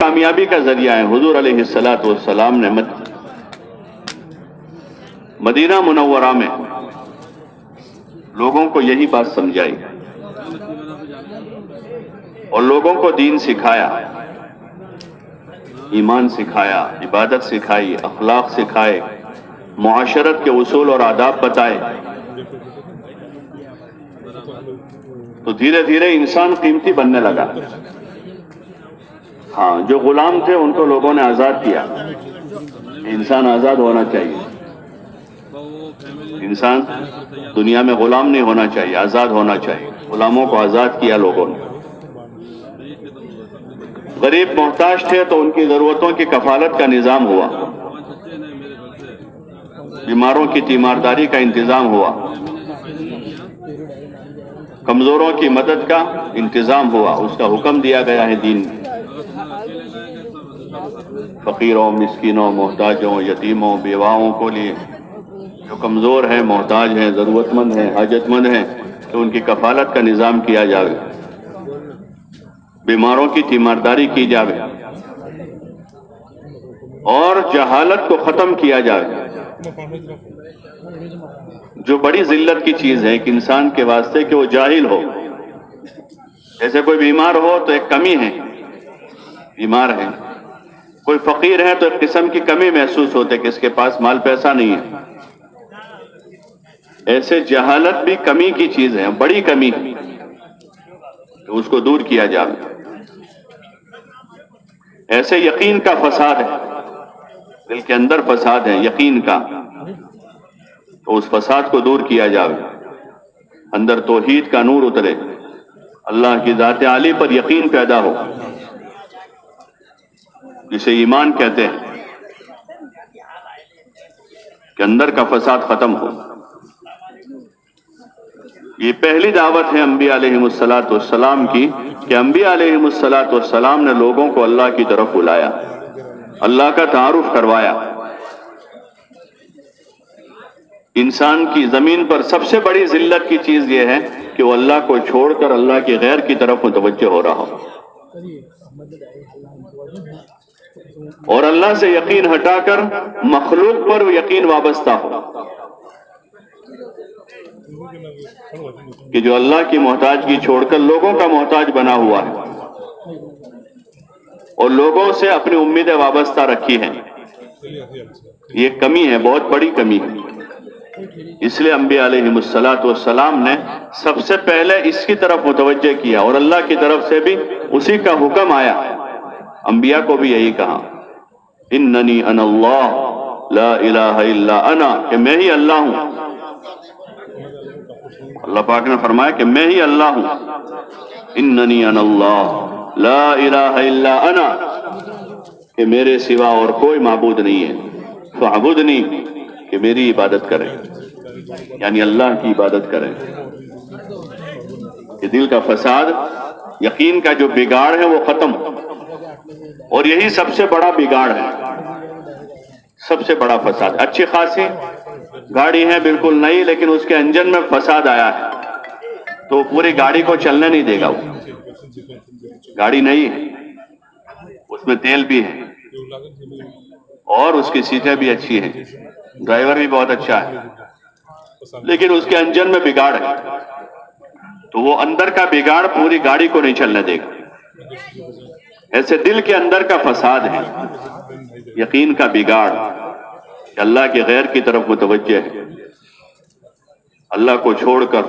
کامیابی کا ذریعہ ہیں۔ حضور علیہ الصلوۃ والسلام نے مدینہ منورہ میں لوگوں کو یہی بات سمجھائی اور لوگوں کو دین سکھایا، ایمان سکھایا، عبادت سکھائی، اخلاق سکھائے، معاشرت کے اصول اور آداب بتائے، تو دھیرے دھیرے انسان قیمتی بننے لگا۔ ہاں، جو غلام تھے ان کو لوگوں نے آزاد کیا۔ انسان آزاد ہونا چاہیے، انسان دنیا میں غلام نہیں ہونا چاہیے، آزاد ہونا چاہیے۔ غلاموں کو آزاد کیا لوگوں نے۔ غریب محتاج تھے تو ان کی ضرورتوں کی کفالت کا نظام ہوا، بیماروں کی تیمارداری کا انتظام ہوا، کمزوروں کی مدد کا انتظام ہوا، اس کا حکم دیا گیا ہے دین میں۔ فقیروں، مسکینوں، محتاجوں، یتیموں، بیواؤں کو لیے جو کمزور ہیں، محتاج ہیں، ضرورت مند ہیں، حاجت مند ہیں، تو ان کی کفالت کا نظام کیا جائے، بیماروں کی تیمارداری کی جائے اور جہالت کو ختم کیا جائے، جو بڑی ذلت کی چیز ہے ایک انسان کے واسطے کہ وہ جاہل ہو۔ جیسے کوئی بیمار ہو تو ایک کمی ہے، بیمار ہے، کوئی فقیر ہے تو ایک قسم کی کمی محسوس ہوتے کہ اس کے پاس مال پیسہ نہیں ہے۔ ایسے جہالت بھی کمی کی چیز ہے، بڑی کمی ہے، تو اس کو دور کیا جائے۔ ایسے یقین کا فساد ہے، دل کے اندر فساد ہے یقین کا، تو اس فساد کو دور کیا جائے، اندر توحید کا نور اترے، اللہ کی ذات عالی پر یقین پیدا ہو، جسے ایمان کہتے ہیں، کہ اندر کا فساد ختم ہو۔ یہ پہلی دعوت ہے انبیاء علیہم السلام کی، کہ انبیاء علیہم السلام نے لوگوں کو اللہ کی طرف بلایا، اللہ کا تعارف کروایا۔ انسان کی زمین پر سب سے بڑی ذلت کی چیز یہ ہے کہ وہ اللہ کو چھوڑ کر اللہ کی غیر کی طرف متوجہ ہو رہا ہو، اور اللہ سے یقین ہٹا کر مخلوق پر یقین وابستہ ہو، کہ جو اللہ کی محتاجگی چھوڑ کر لوگوں کا محتاج بنا ہوا ہے اور لوگوں سے اپنی امیدیں وابستہ رکھی ہیں۔ یہ کمی ہے، بہت بڑی کمی ہے۔ اس لیے انبیاء علیہم السلام نے سب سے پہلے اس کی طرف متوجہ کیا، اور اللہ کی طرف سے بھی اسی کا حکم آیا۔ انبیاء کو بھی یہی کہا، اننی انا اللہ لا الہ الا انا، کہ میں ہی اللہ ہوں۔ اللہ پاک نے فرمایا کہ میں ہی اللہ ہوں، اننی انا اللہ لا الہ الا انا، کہ میرے سوا اور کوئی معبود نہیں ہے، فاعبدنی، کہ میری عبادت کریں، یعنی اللہ کی عبادت کریں۔ کہ دل کا فساد، یقین کا جو بگاڑ ہے وہ ختم، اور یہی سب سے بڑا بگاڑ ہے، سب سے بڑا فساد۔ اچھی خاصی گاڑی ہے بالکل نئی، لیکن اس کے انجن میں فساد آیا ہے تو پوری گاڑی کو چلنے نہیں دے گا۔ وہ گاڑی نئی ہے، اس میں تیل بھی ہے اور اس کی سیٹیں بھی اچھی ہیں، ڈرائیور بھی بہت اچھا ہے، لیکن اس کے انجن میں بگاڑ ہے، تو وہ اندر کا بگاڑ پوری گاڑی کو نہیں چلنے دے گا۔ ایسے دل کے اندر کا فساد ہے، یقین کا بگاڑ، کہ اللہ کے غیر کی طرف متوجہ ہے، اللہ کو چھوڑ کر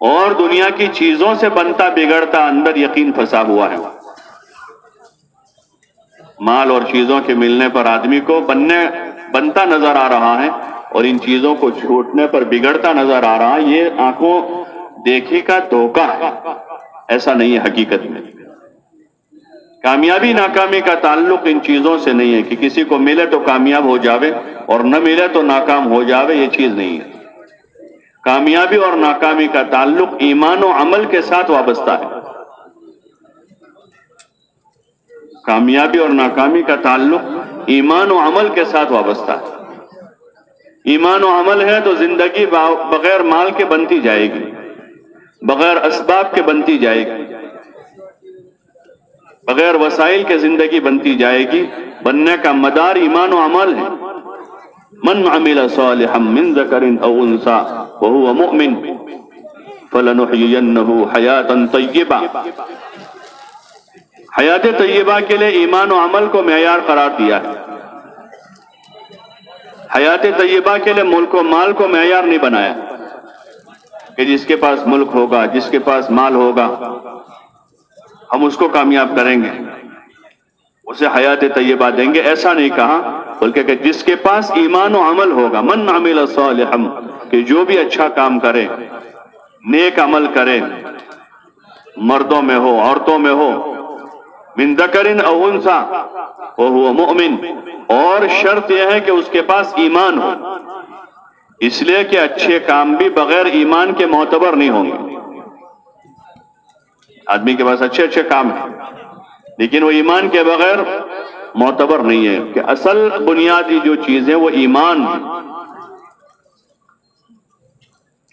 اور دنیا کی چیزوں سے بنتا بگڑتا اندر یقین پھنسا ہوا ہے۔ مال اور چیزوں کے ملنے پر آدمی کو بنتا نظر آ رہا ہے، اور ان چیزوں کو چھوٹنے پر بگڑتا نظر آ رہا ہے۔ یہ آنکھوں دیکھی کا دھوکہ ہے، ایسا نہیں ہے حقیقت میں۔ کامیابی ناکامی کا تعلق ان چیزوں سے نہیں ہے کہ کسی کو ملے تو کامیاب ہو جاوے اور نہ ملے تو ناکام ہو جاوے، یہ چیز نہیں ہے۔ کامیابی اور ناکامی کا تعلق ایمان و عمل کے ساتھ وابستہ ہے۔ کامیابی اور ناکامی کا تعلق ایمان و عمل کے ساتھ وابستہ ہے۔ ایمان و عمل ہے تو زندگی بغیر مال کے بنتی جائے گی، بغیر اسباب کے بنتی جائے گی، بغیر وسائل کے زندگی بنتی جائے گی. بننے کا مدار ایمان و عمل ہے. من عمل صالحا من ذکر او انثى وهو مؤمن فلنحيينه حیاتا طیبہ. حیات طیبہ کے لیے ایمان و عمل کو معیار قرار دیا ہے. حیات طیبہ کے لیے ملک و مال کو معیار نہیں بنایا کہ جس کے پاس ملک ہوگا، جس کے پاس مال ہوگا ہم اس کو کامیاب کریں گے، اسے حیات طیبہ دیں گے. ایسا نہیں کہا، بلکہ کہ جس کے پاس ایمان و عمل ہوگا. من عمل صالحا، کہ جو بھی اچھا کام کرے، نیک عمل کرے، مردوں میں ہو عورتوں میں ہو، من ذکر او انثى وهو مؤمن، اور شرط یہ ہے کہ اس کے پاس ایمان ہو. اس لیے کہ اچھے کام بھی بغیر ایمان کے معتبر نہیں ہوں گے. آدمی کے پاس اچھے اچھے کام ہیں لیکن وہ ایمان کے بغیر معتبر نہیں ہے، کہ اصل بنیادی جو چیز ہے وہ ایمان ہے،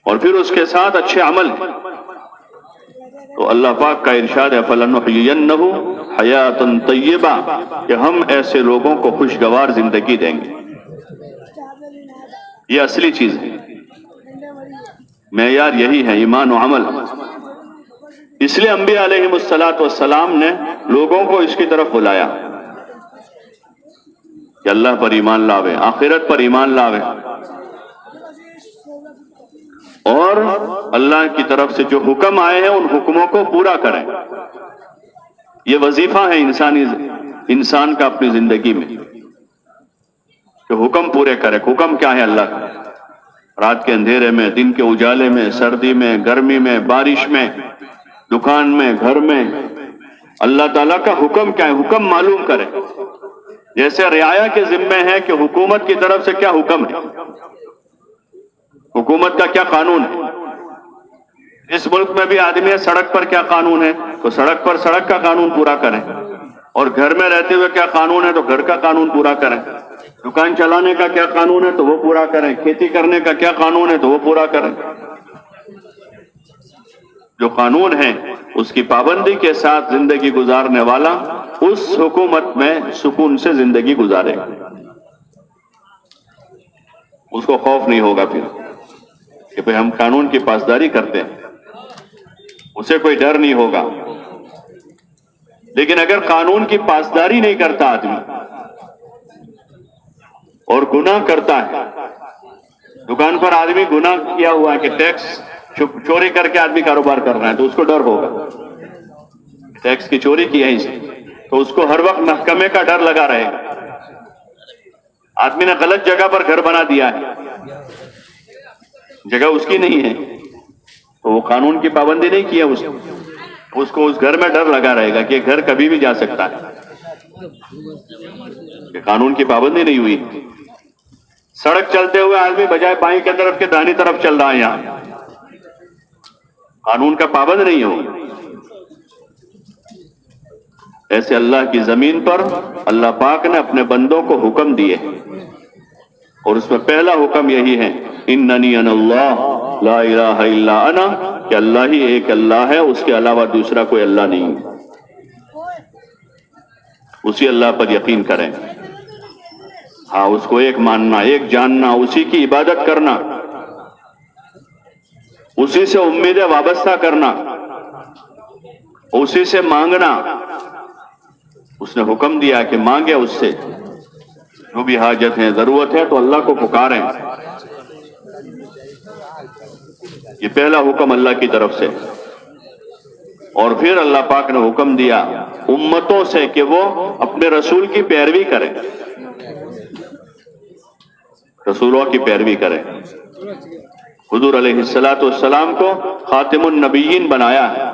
اور پھر اس کے ساتھ اچھے عمل ہیں. تو اللہ پاک کا ارشاد ہے فَلَنُحْيِيَنَّهُ حَيَاةً طَيِّبَةً، کہ ہم ایسے لوگوں کو خوشگوار زندگی دیں گے. یہ اصلی چیز ہے، معیار یہی ہے، ایمان و عمل. اس لیے انبیاء علیہم السلام نے لوگوں کو اس کی طرف بلایا کہ اللہ پر ایمان لاوے، آخرت پر ایمان لاوے، اور اللہ کی طرف سے جو حکم آئے ہیں ان حکموں کو پورا کریں. یہ وظیفہ ہے انسان کا اپنی زندگی میں کہ حکم پورے کرے. حکم کیا ہے اللہ کا؟ رات کے اندھیرے میں، دن کے اجالے میں، سردی میں، گرمی میں، بارش میں، دکان میں، گھر میں، اللہ تعالیٰ کا حکم کیا ہے؟ حکم معلوم کرے. جیسے رعایا کے ذمہ ہے کہ حکومت کی طرف سے کیا حکم ہے، حکومت کا کیا قانون ہے. اس ملک میں بھی آدمی ہے، سڑک پر کیا قانون ہے تو سڑک پر سڑک کا قانون پورا کریں، اور گھر میں رہتے ہوئے کیا قانون ہے تو گھر کا قانون پورا کریں. دکان چلانے کا کیا قانون ہے تو وہ پورا کریں. کھیتی کرنے کا کیا قانون ہے تو وہ پورا کریں. جو قانون ہے اس کی پابندی کے ساتھ زندگی گزارنے والا اس حکومت میں سکون سے زندگی گزارے، اس کو خوف نہیں ہوگا پھر کہ بھئی ہم قانون کی پاسداری کرتے ہیں، اسے کوئی ڈر نہیں ہوگا. لیکن اگر قانون کی پاسداری نہیں کرتا آدمی اور گناہ کرتا ہے، دکان پر آدمی گناہ کیا ہوا ہے کہ ٹیکس چوری کر کے آدمی کاروبار کر رہا ہے تو اس کو ڈر ہوگا، ٹیکس کی چوری کی ہے اس تو اس کو ہر وقت محکمے کا ڈر لگا رہے گا. آدمی نے غلط جگہ پر گھر بنا دیا ہے، جگہ اس کی نہیں ہے تو وہ قانون کی پابندی نہیں کی ہے، اس کو اس گھر میں ڈر لگا رہے گا کہ گھر کبھی بھی جا سکتا ہے کہ قانون کی پابندی نہیں ہوئی. سڑک چلتے ہوئے آدمی بجائے بائیں کی طرف کے دائیں طرف چل رہا ہے، یہاں قانون کا پابند نہیں ہو. ایسے اللہ کی زمین پر اللہ پاک نے اپنے بندوں کو حکم دیے، اور اس میں پہلا حکم یہی ہے اننی انا اللہ لا الہ الا انا، کہ اللہ ہی ایک اللہ ہے، اس کے علاوہ دوسرا کوئی اللہ نہیں. اسی اللہ پر یقین کریں، ہاں اس کو ایک ماننا، ایک جاننا، اسی کی عبادت کرنا، اسی سے امیدیں وابستہ کرنا، اسی سے مانگنا. اس نے حکم دیا کہ مانگے اس سے جو بھی حاجت ہے، ضرورت ہے تو اللہ کو پکاریں. یہ پہلا حکم اللہ کی طرف سے. اور پھر اللہ پاک نے حکم دیا امتوں سے کہ وہ اپنے رسول کی پیروی کریں، رسولوں کی پیروی کریں. حضور علیہ السلام کو خاتم النبیین بنایا ہے.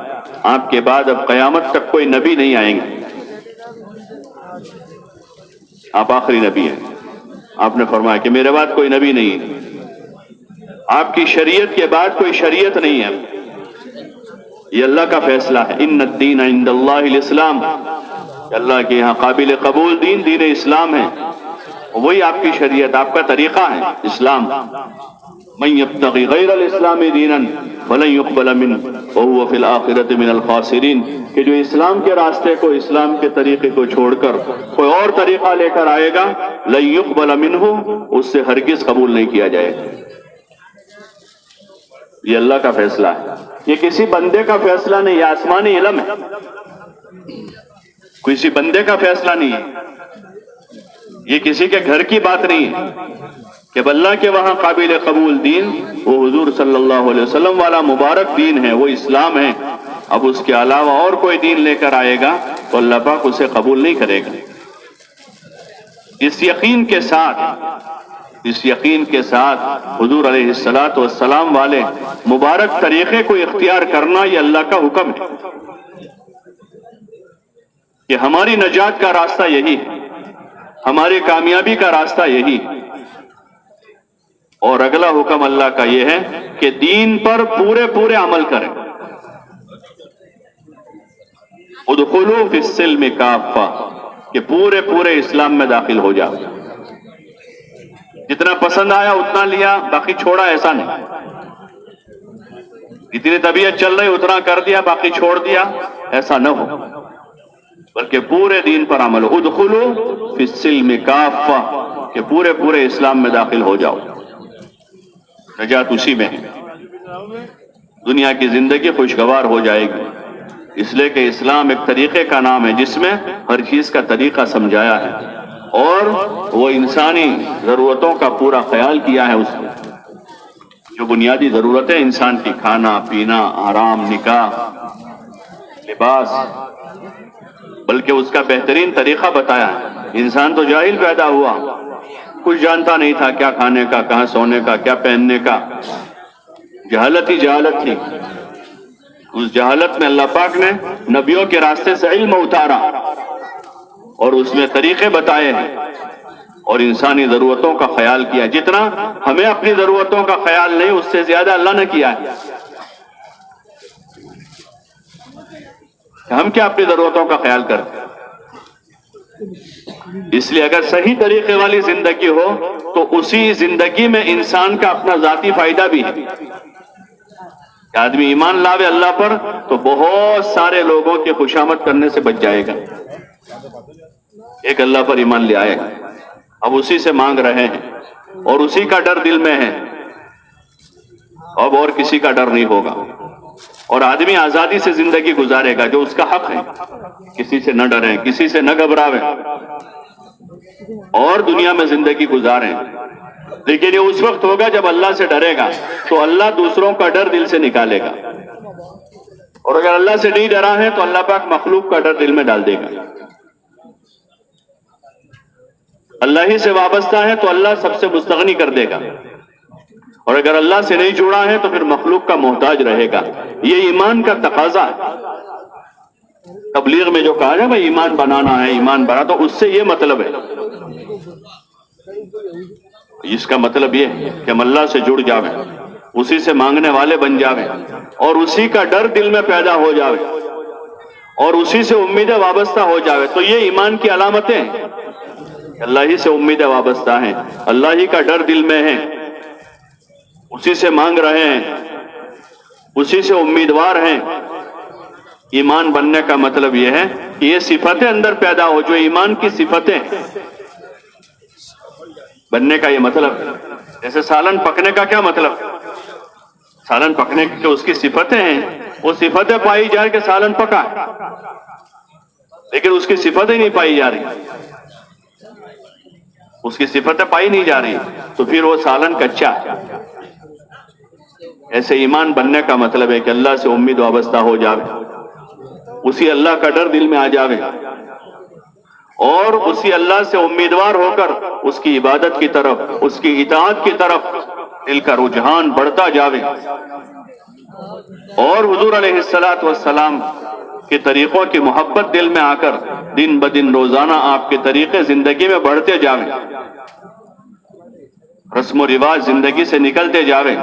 آپ کے بعد اب قیامت تک کوئی نبی نہیں آئیں گے، آپ آخری نبی ہیں. آپ نے فرمایا کہ میرے بعد کوئی نبی نہیں ہے، آپ کی شریعت کے بعد کوئی شریعت نہیں ہے. یہ اللہ کا فیصلہ ہے. ان الدین عند اللہ الاسلام، اللہ کے یہاں قابل قبول دین دین اسلام ہے، وہی آپ کی شریعت، آپ کا طریقہ ہے اسلام. من یبتغی غیر الاسلام دینا فلن یقبل منہ وہو فی الآخرۃ من الخاسرین، کہ جو اسلام کے راستے کو، اسلام کے طریقے کو چھوڑ کر کوئی اور طریقہ لے کر آئے گا، لن یقبل منہ، اس سے ہرگز قبول نہیں کیا جائے گا۔ یہ اللہ کا فیصلہ ہے، یہ کسی بندے کا فیصلہ نہیں، یہ آسمانی علم ہے، کسی بندے کا فیصلہ نہیں ہے، یہ کسی کے گھر کی بات نہیں ہے کہ اللہ کے وہاں قابل قبول دین وہ حضور صلی اللہ علیہ وسلم والا مبارک دین ہے، وہ اسلام ہے۔ اب اس کے علاوہ اور کوئی دین لے کر آئے گا تو اللہ پاک اسے قبول نہیں کرے گا۔ اس یقین کے ساتھ حضور علیہ السلام والے مبارک طریقے کو اختیار کرنا یہ اللہ کا حکم ہے کہ ہماری نجات کا راستہ یہی ہے، ہماری کامیابی کا راستہ یہی ہے۔ اور اگلا حکم اللہ کا یہ ہے کہ دین پر پورے عمل کریں۔ ادخلوا فی السلم کافہ، کہ پورے اسلام میں داخل ہو جاؤ۔ جتنا پسند آیا اتنا لیا، باقی چھوڑا، ایسا نہیں۔ جتنی طبیعت چل رہی اتنا کر دیا، باقی چھوڑ دیا، ایسا نہ ہو، بلکہ پورے دین پر عمل۔ ادخلوا فی السلم کافہ، کہ پورے اسلام میں داخل ہو جاؤ۔ نجات اسی میں ہے، دنیا کی زندگی خوشگوار ہو جائے گی، اس لیے کہ اسلام ایک طریقے کا نام ہے جس میں ہر چیز کا طریقہ سمجھایا ہے، اور وہ انسانی ضرورتوں کا پورا خیال کیا ہے۔ اس میں جو بنیادی ضرورتیں انسان کی، کھانا پینا، آرام، نکاح، لباس، بلکہ اس کا بہترین طریقہ بتایا ہے۔ انسان تو جاہل پیدا ہوا، کچھ جانتا نہیں تھا، کیا کھانے کا، کہاں سونے کا، کیا پہننے کا، جہالت ہی جہالت تھی۔ اس جہالت میں اللہ پاک نے نبیوں کے راستے سے علم اتارا اور اس میں طریقے بتائے ہیں، اور انسانی ضرورتوں کا خیال کیا۔ جتنا ہمیں اپنی ضرورتوں کا خیال نہیں، اس سے زیادہ اللہ نے کیا ہے۔ ہم کیا اپنی ضرورتوں کا خیال کرتے ہیں؟ اس لیے اگر صحیح طریقے والی زندگی ہو تو اسی زندگی میں انسان کا اپنا ذاتی فائدہ بھی ہے۔ کہ آدمی ایمان لاوے اللہ پر تو بہت سارے لوگوں کے خوشامد کرنے سے بچ جائے گا۔ ایک اللہ پر ایمان لے آئے گا، اب اسی سے مانگ رہے ہیں اور اسی کا ڈر دل میں ہے، اب اور کسی کا ڈر نہیں ہوگا، اور آدمی آزادی سے زندگی گزارے گا جو اس کا حق ہے۔ کسی سے نہ ڈریں، کسی سے نہ گھبراویں، اور دنیا میں زندگی گزاریں۔ لیکن یہ اس وقت ہوگا جب اللہ سے ڈرے گا تو اللہ دوسروں کا ڈر دل سے نکالے گا، اور اگر اللہ سے نہیں ڈرا ہے تو اللہ پاک مخلوق کا ڈر دل میں ڈال دے گا۔ اللہ ہی سے وابستہ ہے تو اللہ سب سے مستغنی کر دے گا، اور اگر اللہ سے نہیں جڑا ہے تو پھر مخلوق کا محتاج رہے گا۔ یہ ایمان کا تقاضا ہے۔ تبلیغ میں جو کہا ہے بھائی ایمان بنانا ہے، ایمان بنا، تو اس سے یہ مطلب ہے، اس کا مطلب یہ ہے کہ ہم اللہ سے جڑ جاویں، اسی سے مانگنے والے بن جاویں، اور اسی کا ڈر دل میں پیدا ہو جاوے، اور اسی سے امیدیں وابستہ ہو جاوے۔ تو یہ ایمان کی علامتیں ہیں، اللہ ہی سے امیدیں وابستہ ہیں، اللہ ہی کا ڈر دل میں ہے، اسی سے مانگ رہے ہیں، اسی سے امیدوار ہیں۔ ایمان بننے کا مطلب یہ ہے کہ یہ صفتیں اندر پیدا ہو، جو ایمان کی صفتیں بننے کا یہ مطلب ہے۔ جیسے سالن پکنے کا کیا مطلب؟ سالن پکنے کی اس کی صفتیں ہیں، وہ صفتیں پائی جائے کہ سالن پکا، لیکن اس کی صفتیں نہیں پائی جا رہی، اس کی صفتیں پائی نہیں جا رہی، تو پھر وہ سالن کچا ہے۔ ایسے ایمان بننے کا مطلب ہے کہ اللہ سے امید وابستہ ہو جاوے، اسی اللہ کا ڈر دل میں آ جاوے، اور اسی اللہ سے امیدوار ہو کر اس کی عبادت کی طرف، اس کی اطاعت کی طرف دل کا رجحان بڑھتا جاوے، اور حضور علیہ السلام کے طریقوں کی محبت دل میں آ کر دن بدن روزانہ آپ کے طریقے زندگی میں بڑھتے جاویں، رسم و رواج زندگی سے نکلتے جاویں،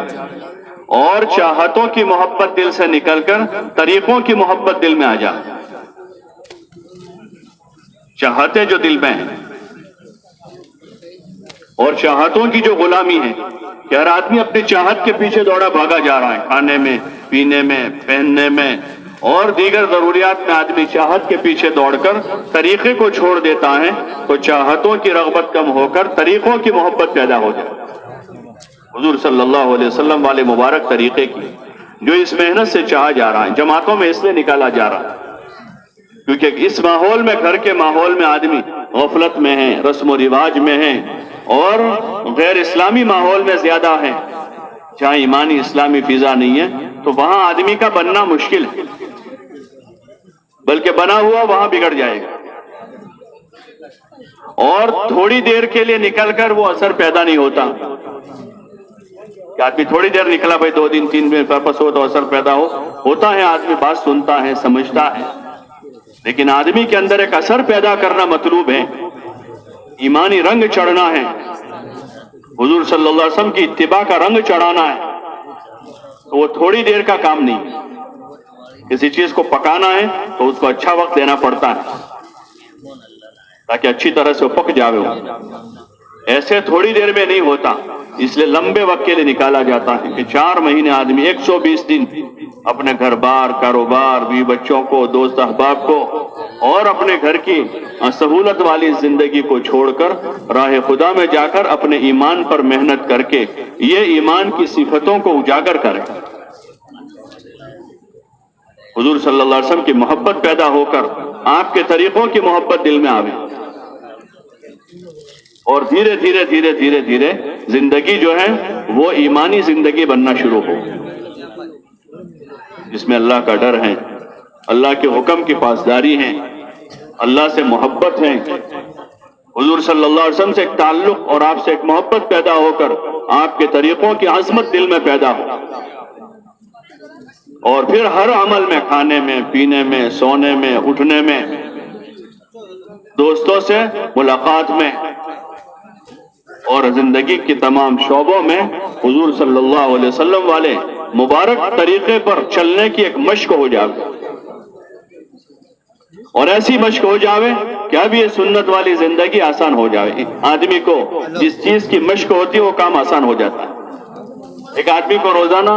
اور چاہتوں کی محبت دل سے نکل کر طریقوں کی محبت دل میں آ جائے۔ چاہتے جو دل میں ہیں اور چاہتوں کی جو غلامی ہے کہ ہر آدمی اپنی چاہت کے پیچھے دوڑا بھاگا جا رہا ہے، کھانے میں، پینے میں، پہننے میں اور دیگر ضروریات میں آدمی چاہت کے پیچھے دوڑ کر طریقے کو چھوڑ دیتا ہے تو چاہتوں کی رغبت کم ہو کر طریقوں کی محبت پیدا ہو جائے۔ حضور صلی اللہ علیہ وسلم والے مبارک طریقے کی جو اس محنت سے چاہا جا رہا ہے، جماعتوں میں اس لیے نکالا جا رہا ہے کیونکہ اس ماحول میں، گھر کے ماحول میں آدمی غفلت میں ہے، رسم و رواج میں ہے اور غیر اسلامی ماحول میں زیادہ ہے، جہاں ایمانی اسلامی فضا نہیں ہے تو وہاں آدمی کا بننا مشکل ہے، بلکہ بنا ہوا وہاں بگڑ جائے گا اور تھوڑی دیر کے لیے نکل کر وہ اثر پیدا نہیں ہوتا کہ آدمی تھوڑی دیر نکلا بھائی 2 دن 3 دن پرپس ہو تو اثر پیدا ہوتا ہے، آدمی بات سنتا ہے، سمجھتا ہے، لیکن آدمی کے اندر ایک اثر پیدا کرنا مطلوب ہے، ایمانی رنگ چڑھنا ہے، حضور صلی اللہ علیہ وسلم کی اتباع کا رنگ چڑھانا ہے، تو وہ تھوڑی دیر کا کام نہیں۔ کسی چیز کو پکانا ہے تو اس کو اچھا وقت دینا پڑتا ہے تاکہ اچھی طرح سے وہ پک جاوے، ایسے تھوڑی دیر میں نہیں ہوتا، اس لیے لمبے وقت کے لیے نکالا جاتا ہے کہ 4 مہینے آدمی 120 دن اپنے گھر بار، کاروبار، بیوی بچوں کو، دوست احباب کو اور اپنے گھر کی سہولت والی زندگی کو چھوڑ کر راہ خدا میں جا کر اپنے ایمان پر محنت کر کے یہ ایمان کی صفتوں کو اجاگر کریں، حضور صلی اللہ علیہ وسلم کی محبت پیدا ہو کر آپ کے طریقوں کی محبت دل میں آوے اور دھیرے دھیرے دھیرے دھیرے دھیرے زندگی جو ہے وہ ایمانی زندگی بننا شروع ہو، جس میں اللہ کا ڈر ہے، اللہ کے حکم کی پاسداری ہے، اللہ سے محبت ہے، حضور صلی اللہ علیہ وسلم سے ایک تعلق اور آپ سے ایک محبت پیدا ہو کر آپ کے طریقوں کی عظمت دل میں پیدا ہو، اور پھر ہر عمل میں، کھانے میں، پینے میں، سونے میں، اٹھنے میں، دوستوں سے ملاقات میں اور زندگی کی تمام شعبوں میں حضور صلی اللہ علیہ وسلم والے مبارک طریقے پر چلنے کی ایک مشق ہو جائے، اور ایسی مشق ہو جاوے کہ اب یہ سنت والی زندگی آسان ہو جائے۔ آدمی کو جس چیز کی مشق ہوتی ہے وہ کام آسان ہو جاتا ہے۔ ایک آدمی کو روزانہ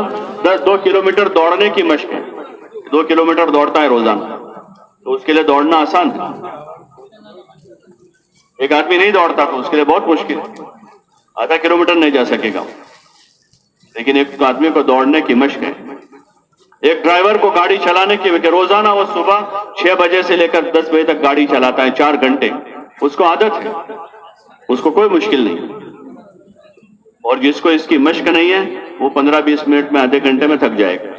2 کلومیٹر دوڑنے کی مشق ہے، 2 کلومیٹر دوڑتا ہے روزانہ، تو اس کے لیے دوڑنا آسان ہے۔ ایک آدمی نہیں دوڑتا تو اس کے لیے بہت مشکل ہے، آدھا کلومیٹر نہیں جا سکے گا، لیکن ایک آدمی کو دوڑنے کی مشق ہے۔ ایک ڈرائیور کو گاڑی چلانے کی وجہ روزانہ وہ صبح 6 بجے سے لے کر 10 بجے تک گاڑی چلاتا ہے، 4 گھنٹے، اس کو عادت ہے، اس کو کوئی مشکل نہیں، اور جس کو اس کی مشق نہیں ہے وہ 15-20 منٹ میں، آدھے گھنٹے میں تھک جائے گا۔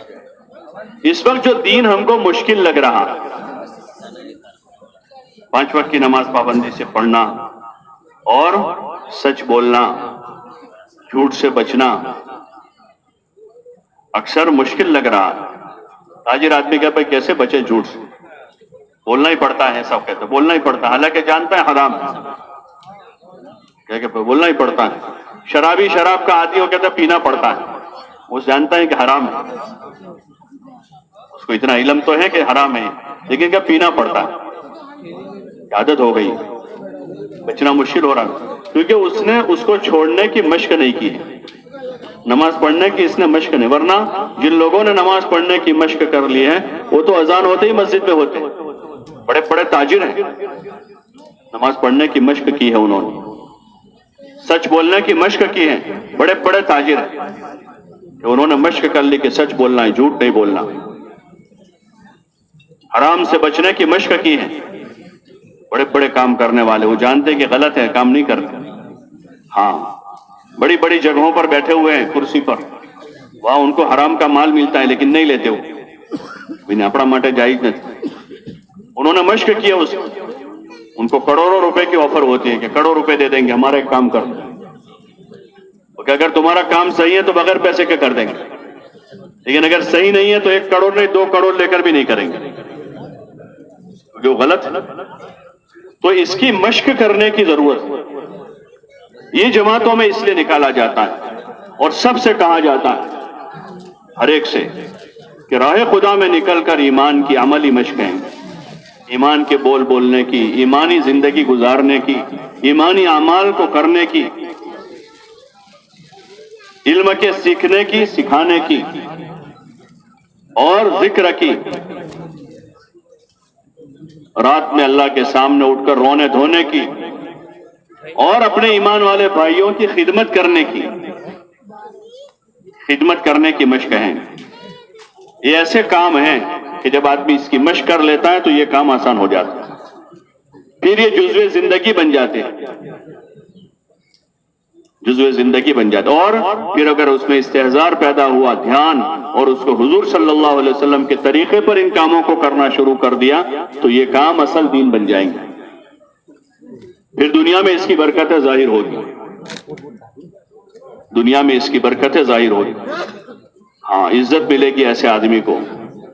اس وقت جو دین ہم کو مشکل لگ رہا، 5 وقت کی نماز پابندی سے پڑھنا اور سچ بولنا، جھوٹ سے بچنا اکثر مشکل لگ رہا۔ تاجر آدمی کہتا ہے کیسے بچے جھوٹ سے؟ بولنا ہی پڑتا ہے، سب کہتے ہیں بولنا ہی پڑتا ہے، حالانکہ جانتا ہے حرام کہ بولنا ہی پڑتا ہے۔ شرابی شراب کا عادی ہو کہتا ہے پینا پڑتا ہے، وہ جانتا ہے کہ حرام ہے، اس کو اتنا علم تو ہے کہ حرام ہے، لیکن کیا پینا پڑتا ہے، عادت ہو گئی، بچنا مشکل ہو رہا کیونکہ اس نے اس کو چھوڑنے کی مشق نہیں کی ہے۔ نماز پڑھنے کی اس نے مشق نہیں، ورنہ جن لوگوں نے نماز پڑھنے کی مشق کر لی ہے وہ تو اذان ہوتے ہی مسجد میں ہوتے، بڑے بڑے تاجر ہیں، نماز پڑھنے کی مشق کی ہے انہوں نے، سچ بولنے کی مشق کی ہے، بڑے بڑے تاجر ہیں کہ انہوں نے مشق کر لی کہ سچ بولنا ہے، جھوٹ نہیں بولنا، حرام سے بچنے کی مشق کی ہے، بڑے بڑے کام کرنے والے، وہ جانتے ہیں کہ غلط ہے، کام نہیں کرتے، ہاں بڑی بڑی جگہوں پر بیٹھے ہوئے ہیں کرسی پر، وہاں ان کو حرام کا مال ملتا ہے لیکن نہیں لیتے ہو، اپنا ماٹے جائز نہیں، انہوں نے مشق کیا، ان کو کروڑوں روپے کی آفر ہوتی ہے کہ کروڑ روپے دے دیں گے ہمارا ایک کام کر دو، کہ اگر تمہارا کام صحیح ہے تو بغیر پیسے کے کر دیں گے، لیکن اگر صحیح نہیں ہے تو 1 کروڑ نہیں 2 کروڑ لے کر بھی نہیں کریں گے، جو غلط ہے۔ تو اس کی مشق کرنے کی ضرورت ہے، یہ جماعتوں میں اس لیے نکالا جاتا ہے اور سب سے کہا جاتا ہے، ہر ایک سے، کہ راہ خدا میں نکل کر ایمان کی عملی مشقیں، ایمان کے بول بولنے کی، ایمانی زندگی گزارنے کی، ایمانی اعمال کو کرنے کی، علم کے سیکھنے کی، سکھانے کی اور ذکر کی، رات میں اللہ کے سامنے اٹھ کر رونے دھونے کی اور اپنے ایمان والے بھائیوں کی خدمت کرنے کی، خدمت کرنے کی مشق ہیں۔ یہ ایسے کام ہیں کہ جب آدمی اس کی مشق کر لیتا ہے تو یہ کام آسان ہو جاتا ہے، پھر یہ جزوِ زندگی بن جاتے ہیں، جزوِ زندگی بن جاتا ہے۔ اور پھر اگر اس میں استحضار پیدا ہوا، دھیان، اور اس کو حضور صلی اللہ علیہ وسلم کے طریقے پر ان کاموں کو کرنا شروع کر دیا تو یہ کام اصل دین بن جائیں گے، پھر دنیا میں اس کی برکتیں ظاہر ہوگی، دنیا میں اس کی برکتیں ظاہر ہوگی۔ ہاں، عزت ملے گی ایسے آدمی کو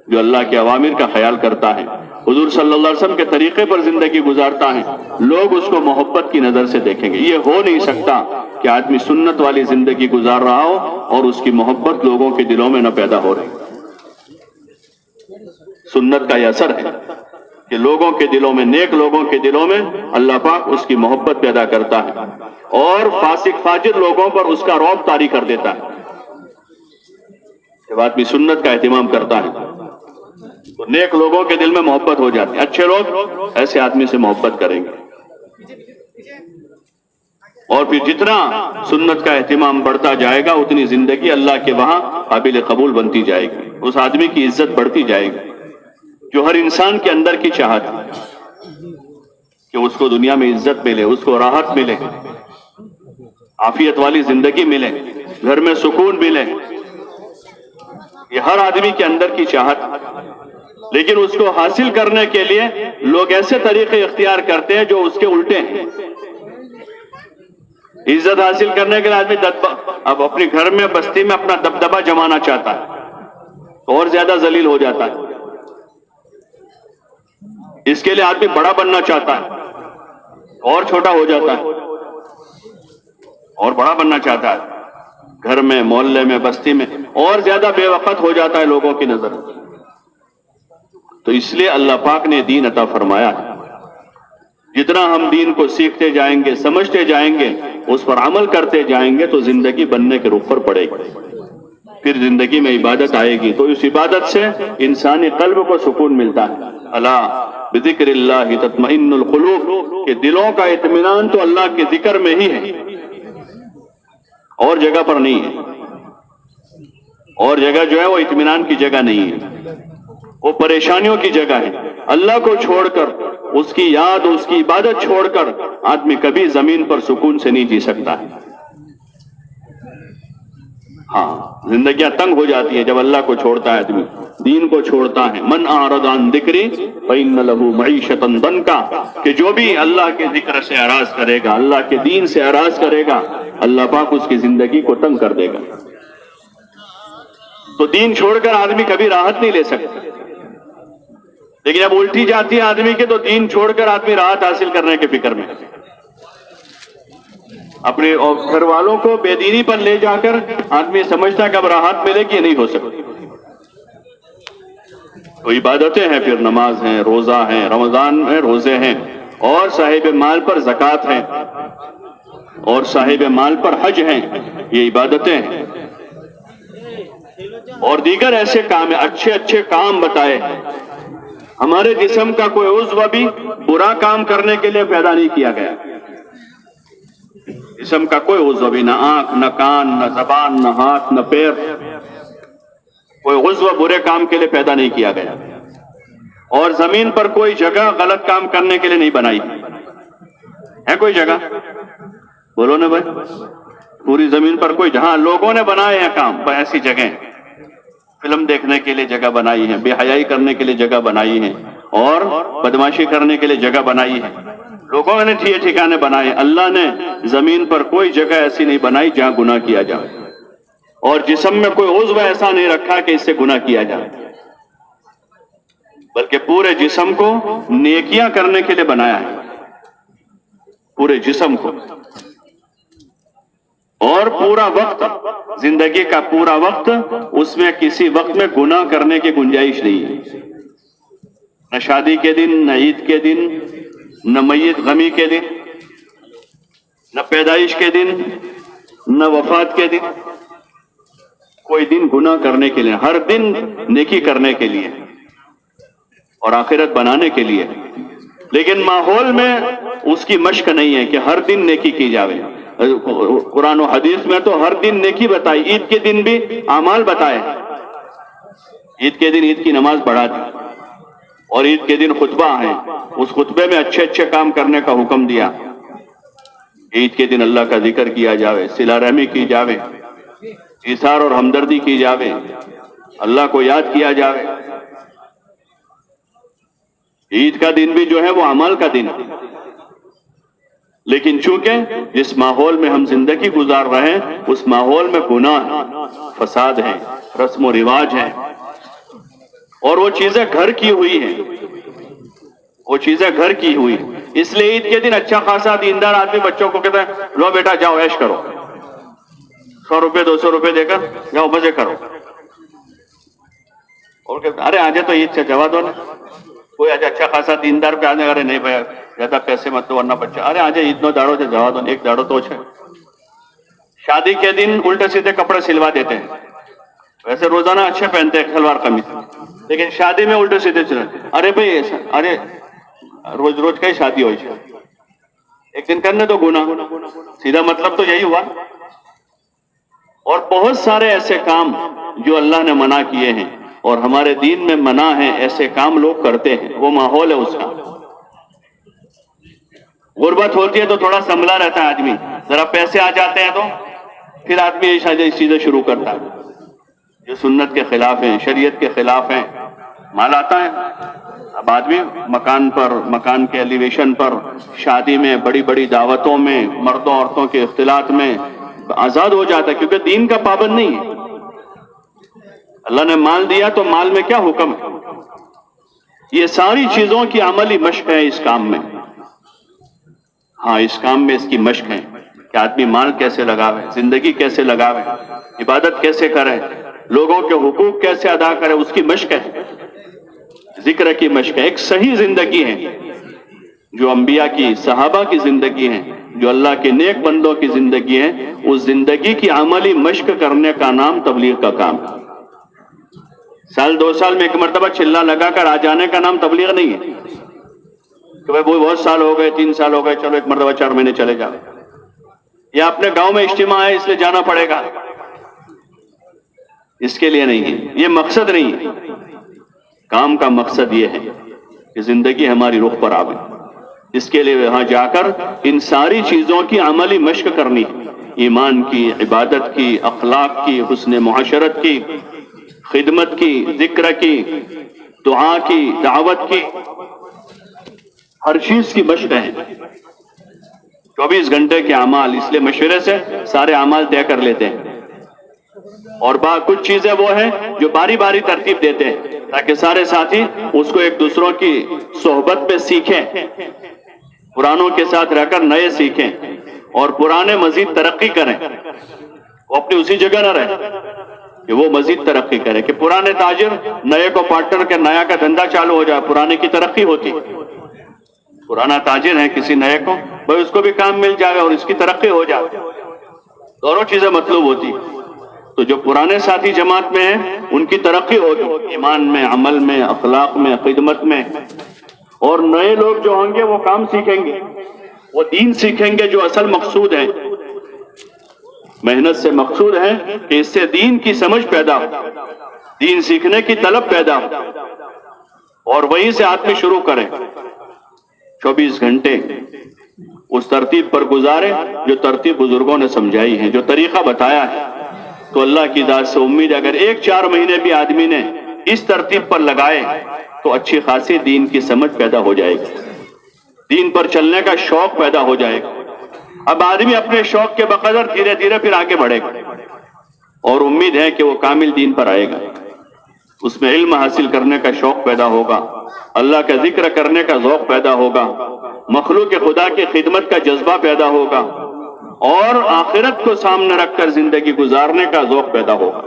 جو اللہ کے اوامر کا خیال کرتا ہے، حضور صلی اللہ علیہ وسلم کے طریقے پر زندگی گزارتا ہے، لوگ اس کو محبت کی نظر سے دیکھیں گے۔ یہ ہو نہیں سکتا کہ آدمی سنت والی زندگی گزار رہا ہو اور اس کی محبت لوگوں کے دلوں میں نہ پیدا ہو رہی۔ سنت کا یہ اثر ہے کہ لوگوں کے دلوں میں، نیک لوگوں کے دلوں میں اللہ پاک اس کی محبت پیدا کرتا ہے اور فاسق فاجر لوگوں پر اس کا رعب طاری کر دیتا ہے۔ جب آدمی سنت کا اہتمام کرتا ہے تو نیک لوگوں کے دل میں محبت ہو جاتی ہے، اچھے لوگ ایسے آدمی سے محبت کریں گے، اور پھر جتنا سنت کا اہتمام بڑھتا جائے گا اتنی زندگی اللہ کے وہاں قابل قبول بنتی جائے گی، اس آدمی کی عزت بڑھتی جائے گی جو ہر انسان کے اندر کی چاہت ہے کہ اس کو دنیا میں عزت ملے، اس کو راحت ملے، عافیت والی زندگی ملے، گھر میں سکون ملے، یہ ہر آدمی کے اندر کی چاہت ہے۔ لیکن اس کو حاصل کرنے کے لیے لوگ ایسے طریقے اختیار کرتے ہیں جو اس کے الٹے ہیں۔ عزت حاصل کرنے کے لیے آدمی اب اپنے گھر میں، بستی میں اپنا دبدبہ جمانا چاہتا ہے اور زیادہ ذلیل ہو جاتا ہے، اس کے لیے آدمی بڑا بننا چاہتا ہے اور چھوٹا ہو جاتا ہے، اور بڑا بننا چاہتا ہے، گھر میں، محلے میں، بستی میں، اور زیادہ بے وقت ہو جاتا ہے لوگوں کی نظر۔ تو اس لیے اللہ پاک نے دین عطا فرمایا ہے، جتنا ہم دین کو سیکھتے جائیں گے، سمجھتے جائیں گے، اس پر عمل کرتے جائیں گے تو زندگی بننے کے رخ پر پڑے گی، پھر زندگی میں عبادت آئے گی تو اس عبادت سے انسانی قلب کو سکون ملتا ہے۔ الا بذکر اللہ تطمئن القلوب، کہ دلوں کا اطمینان تو اللہ کے ذکر میں ہی ہے، اور جگہ پر نہیں ہے، اور جگہ جو ہے وہ اطمینان کی جگہ نہیں ہے، وہ پریشانیوں کی جگہ ہے۔ اللہ کو چھوڑ کر، اس کی یاد، اس کی عبادت چھوڑ کر آدمی کبھی زمین پر سکون سے نہیں جی سکتا ہے۔ ہاں، زندگیاں تنگ ہو جاتی ہیں جب اللہ کو چھوڑتا ہے آدمی، دین کو چھوڑتا ہے۔ من اعرض عن ذکری فإن له معیشۃ ضنکا، کہ جو بھی اللہ کے ذکر سے اعراض کرے گا، اللہ کے دین سے اعراض کرے گا، اللہ پاک اس کی زندگی کو تنگ کر دے گا۔ تو دین چھوڑ کر آدمی کبھی راحت نہیں لے سکتا، لیکن اب الٹی جاتی ہے آدمی کے، تو دین چھوڑ کر آدمی راحت حاصل کرنے کے فکر میں، اپنے گھر والوں کو بے دینی پر لے جا کر آدمی سمجھتا ہے کہ اب راحت ملے گی، نہیں ہو سکتی۔ تو عبادتیں ہیں، پھر نماز ہیں، روزہ ہیں، رمضان ہیں، روزے ہیں، اور صاحب مال پر زکوٰۃ ہے، اور صاحب مال پر حج ہیں، یہ عبادتیں ہیں، اور دیگر ایسے کام ہیں، اچھے اچھے کام بتائے۔ ہمارے جسم کا کوئی عضو بھی برا کام کرنے کے لیے پیدا نہیں کیا گیا، جسم کا کوئی عضو بھی، نہ آنکھ، نہ کان، نہ زبان، نہ ہاتھ، نہ پیر، کوئی عضو برے کام کے لیے پیدا نہیں کیا گیا، اور زمین پر کوئی جگہ غلط کام کرنے کے لیے نہیں بنائی ہے۔ کوئی جگہ بولو نا بھائی، پوری زمین پر کوئی، جہاں لوگوں نے بنائے ہیں کام، ایسی جگہیں فلم دیکھنے کے لیے جگہ بنائی ہے، بے حیائی کرنے کے لیے جگہ بنائی ہے، اور بدماشی کرنے کے لیے جگہ بنائی ہے، لوگوں نے ٹھکانے بنائے۔ اللہ نے زمین پر کوئی جگہ ایسی نہیں بنائی جہاں گناہ کیا جائے، اور جسم میں کوئی عضو ایسا نہیں رکھا کہ اس سے گناہ کیا جائے، بلکہ پورے جسم کو نیکیاں کرنے کے لیے بنایا ہے، پورے جسم کو، اور پورا وقت، زندگی کا پورا وقت، اس میں کسی وقت میں گناہ کرنے کی گنجائش نہیں ہے، نہ شادی کے دن، نہ عید کے دن، نہ میت غمی کے دن، نہ پیدائش کے دن، نہ وفات کے دن، کوئی دن گناہ کرنے کے لیے، ہر دن نیکی کرنے کے لیے اور آخرت بنانے کے لیے، لیکن ماحول میں اس کی مشق نہیں ہے کہ ہر دن نیکی کی جاوے۔ قرآن و حدیث میں تو ہر دن نیکی بتائی، عید کے دن بھی اعمال بتائے، عید کے دن عید کی نماز پڑھا دی، اور عید کے دن خطبہ ہے، اس خطبے میں اچھے اچھے کام کرنے کا حکم دیا۔ عید کے دن اللہ کا ذکر کیا جاوے، صلہ رحمی کی جاوے، ایثار اور ہمدردی کی جاوے، اللہ کو یاد کیا جاوے۔ عید کا دن بھی جو ہے وہ عمل کا دن ہے، لیکن چونکہ جس ماحول میں ہم زندگی گزار رہے ہیں اس ماحول میں گناہ ہے، فساد ہے، رسم و رواج ہے، اور وہ چیزیں گھر کی ہوئی ہیں، وہ چیزیں گھر کی ہوئی۔ اس لیے عید کے دن اچھا خاصا دیندار آدمی بچوں کو کہتا ہے لو بیٹا جاؤ عیش کرو، 100 روپے 200 روپے دے کر جاؤ مزے کرو، اور کہتا ارے آجے تو عید سے جوا دو نا، کوئی آج اچھا خاصا دیندار پہ آنے، ارے نہیں بھائی زیادہ پیسے مت دو ورنہ بچہ، ارے آجے عید نو داڑو سے جوا دو، ایک داڑو تو ہے۔ شادی کے دن الٹے سیدھے کپڑے سلوا دیتے ہیں، ویسے روزانہ اچھے پہنتے ہیں شلوار قمیض، لیکن شادی میں الٹے سیدھے چلتے، ارے بھائی ایسا، ارے روز روز کا ہی شادی ہوئی ہے، ایک دن کرنے تو گناہ، سیدھا مطلب تو یہی ہوا۔ اور بہت سارے ایسے کام جو اللہ نے منع کیے ہیں اور ہمارے دین میں منع ہے، ایسے کام لوگ کرتے ہیں، وہ ماحول ہے اس کا۔ غربت ہوتی ہے تو تھوڑا سنبھلا رہتا ہے آدمی، ذرا پیسے آ جاتے ہیں تو پھر آدمی یہ چیزیں شروع کرتا ہے جو سنت کے خلاف ہیں، شریعت کے خلاف ہیں۔ مال آتا ہے، اب آدمی مکان پر، مکان کے ایلیویشن پر، شادی میں، بڑی بڑی دعوتوں میں، مردوں عورتوں کے اختلاط میں آزاد ہو جاتا ہے، کیونکہ دین کا پابند نہیں ہے۔ اللہ نے مال دیا تو مال میں کیا حکم ہے؟ یہ ساری چیزوں کی عملی مشق ہے اس کام میں۔ ہاں اس کام میں اس کی مشق ہے کہ آدمی مال کیسے لگاوے، زندگی کیسے لگاوے، عبادت کیسے کرے، لوگوں کے حقوق کیسے ادا کرے، اس کی مشق ہے، ذکر کی مشق ہے۔ ایک صحیح زندگی ہے جو انبیاء کی، صحابہ کی زندگی ہے، جو اللہ کے نیک بندوں کی زندگی ہے، اس زندگی کی عملی مشق کرنے کا نام تبلیغ کا کام ہے۔ سال 2 سال میں ایک مرتبہ چلا لگا کر آ جانے کا نام تبلیغ نہیں ہے کہ بھائی بہت سال ہو گئے، 3 سال ہو گئے، چلو ایک مرتبہ 4 مہینے چلے جاؤ، یا اپنے گاؤں میں اجتماع ہے اس لیے جانا پڑے گا، اس کے لیے نہیں ہے، یہ مقصد نہیں ہے۔ کام کا مقصد یہ ہے کہ زندگی ہماری رخ پر آوے، اس کے لیے وہاں جا کر ان ساری چیزوں کی عملی مشق کرنی ہے، ایمان کی، عبادت کی، اخلاق کی، حسن معاشرت کی، خدمت کی، ذکر کی، دعا کی، دعوت کی، ہر چیز کی مشق ہے۔ 24 گھنٹے کے اعمال، اس لیے مشورے سے سارے اعمال طے کر لیتے ہیں، اور کچھ چیزیں وہ ہیں جو باری باری ترتیب دیتے ہیں تاکہ سارے ساتھی اس کو ایک دوسروں کی صحبت میں سیکھیں، پرانوں کے ساتھ رہ کر نئے سیکھیں، اور پرانے مزید ترقی کریں، وہ اپنی اسی جگہ نہ رہیں کہ وہ مزید ترقی کریں، کہ پرانے تاجر نئے کو پارٹنر کے نیا کا دھندا چالو ہو جائے، پرانے کی ترقی ہوتی، پرانا تاجر ہے کسی نئے کو بھائی اس کو بھی کام مل جائے اور اس کی ترقی ہو جائے، دونوں چیزیں مطلوب ہوتی۔ تو جو پرانے ساتھی جماعت میں ہیں ان کی ترقی ہوگی ایمان میں، عمل میں، اخلاق میں، خدمت میں، اور نئے لوگ جو ہوں گے وہ کام سیکھیں گے، وہ دین سیکھیں گے، جو اصل مقصود ہے۔ محنت سے مقصود ہے کہ اس سے دین کی سمجھ پیدا ہو، دین سیکھنے کی طلب پیدا ہو، اور وہیں سے آدمی شروع کرے، 24 گھنٹے اس ترتیب پر گزارے جو ترتیب بزرگوں نے سمجھائی ہے، جو طریقہ بتایا ہے۔ تو اللہ کی ذات سے امید ہے اگر 1-4 مہینے بھی آدمی نے اس ترتیب پر لگائے تو اچھی خاصی دین کی سمجھ پیدا ہو جائے گی، دین پر چلنے کا شوق پیدا ہو جائے گا۔ اب آدمی اپنے شوق کے بقدر دھیرے دھیرے پھر آگے بڑھے گا، اور امید ہے کہ وہ کامل دین پر آئے گا، اس میں علم حاصل کرنے کا شوق پیدا ہوگا، اللہ کا ذکر کرنے کا ذوق پیدا ہوگا، مخلوق خدا کی خدمت کا جذبہ پیدا ہوگا، اور آخرت کو سامنے رکھ کر زندگی گزارنے کا ذوق پیدا ہوگا۔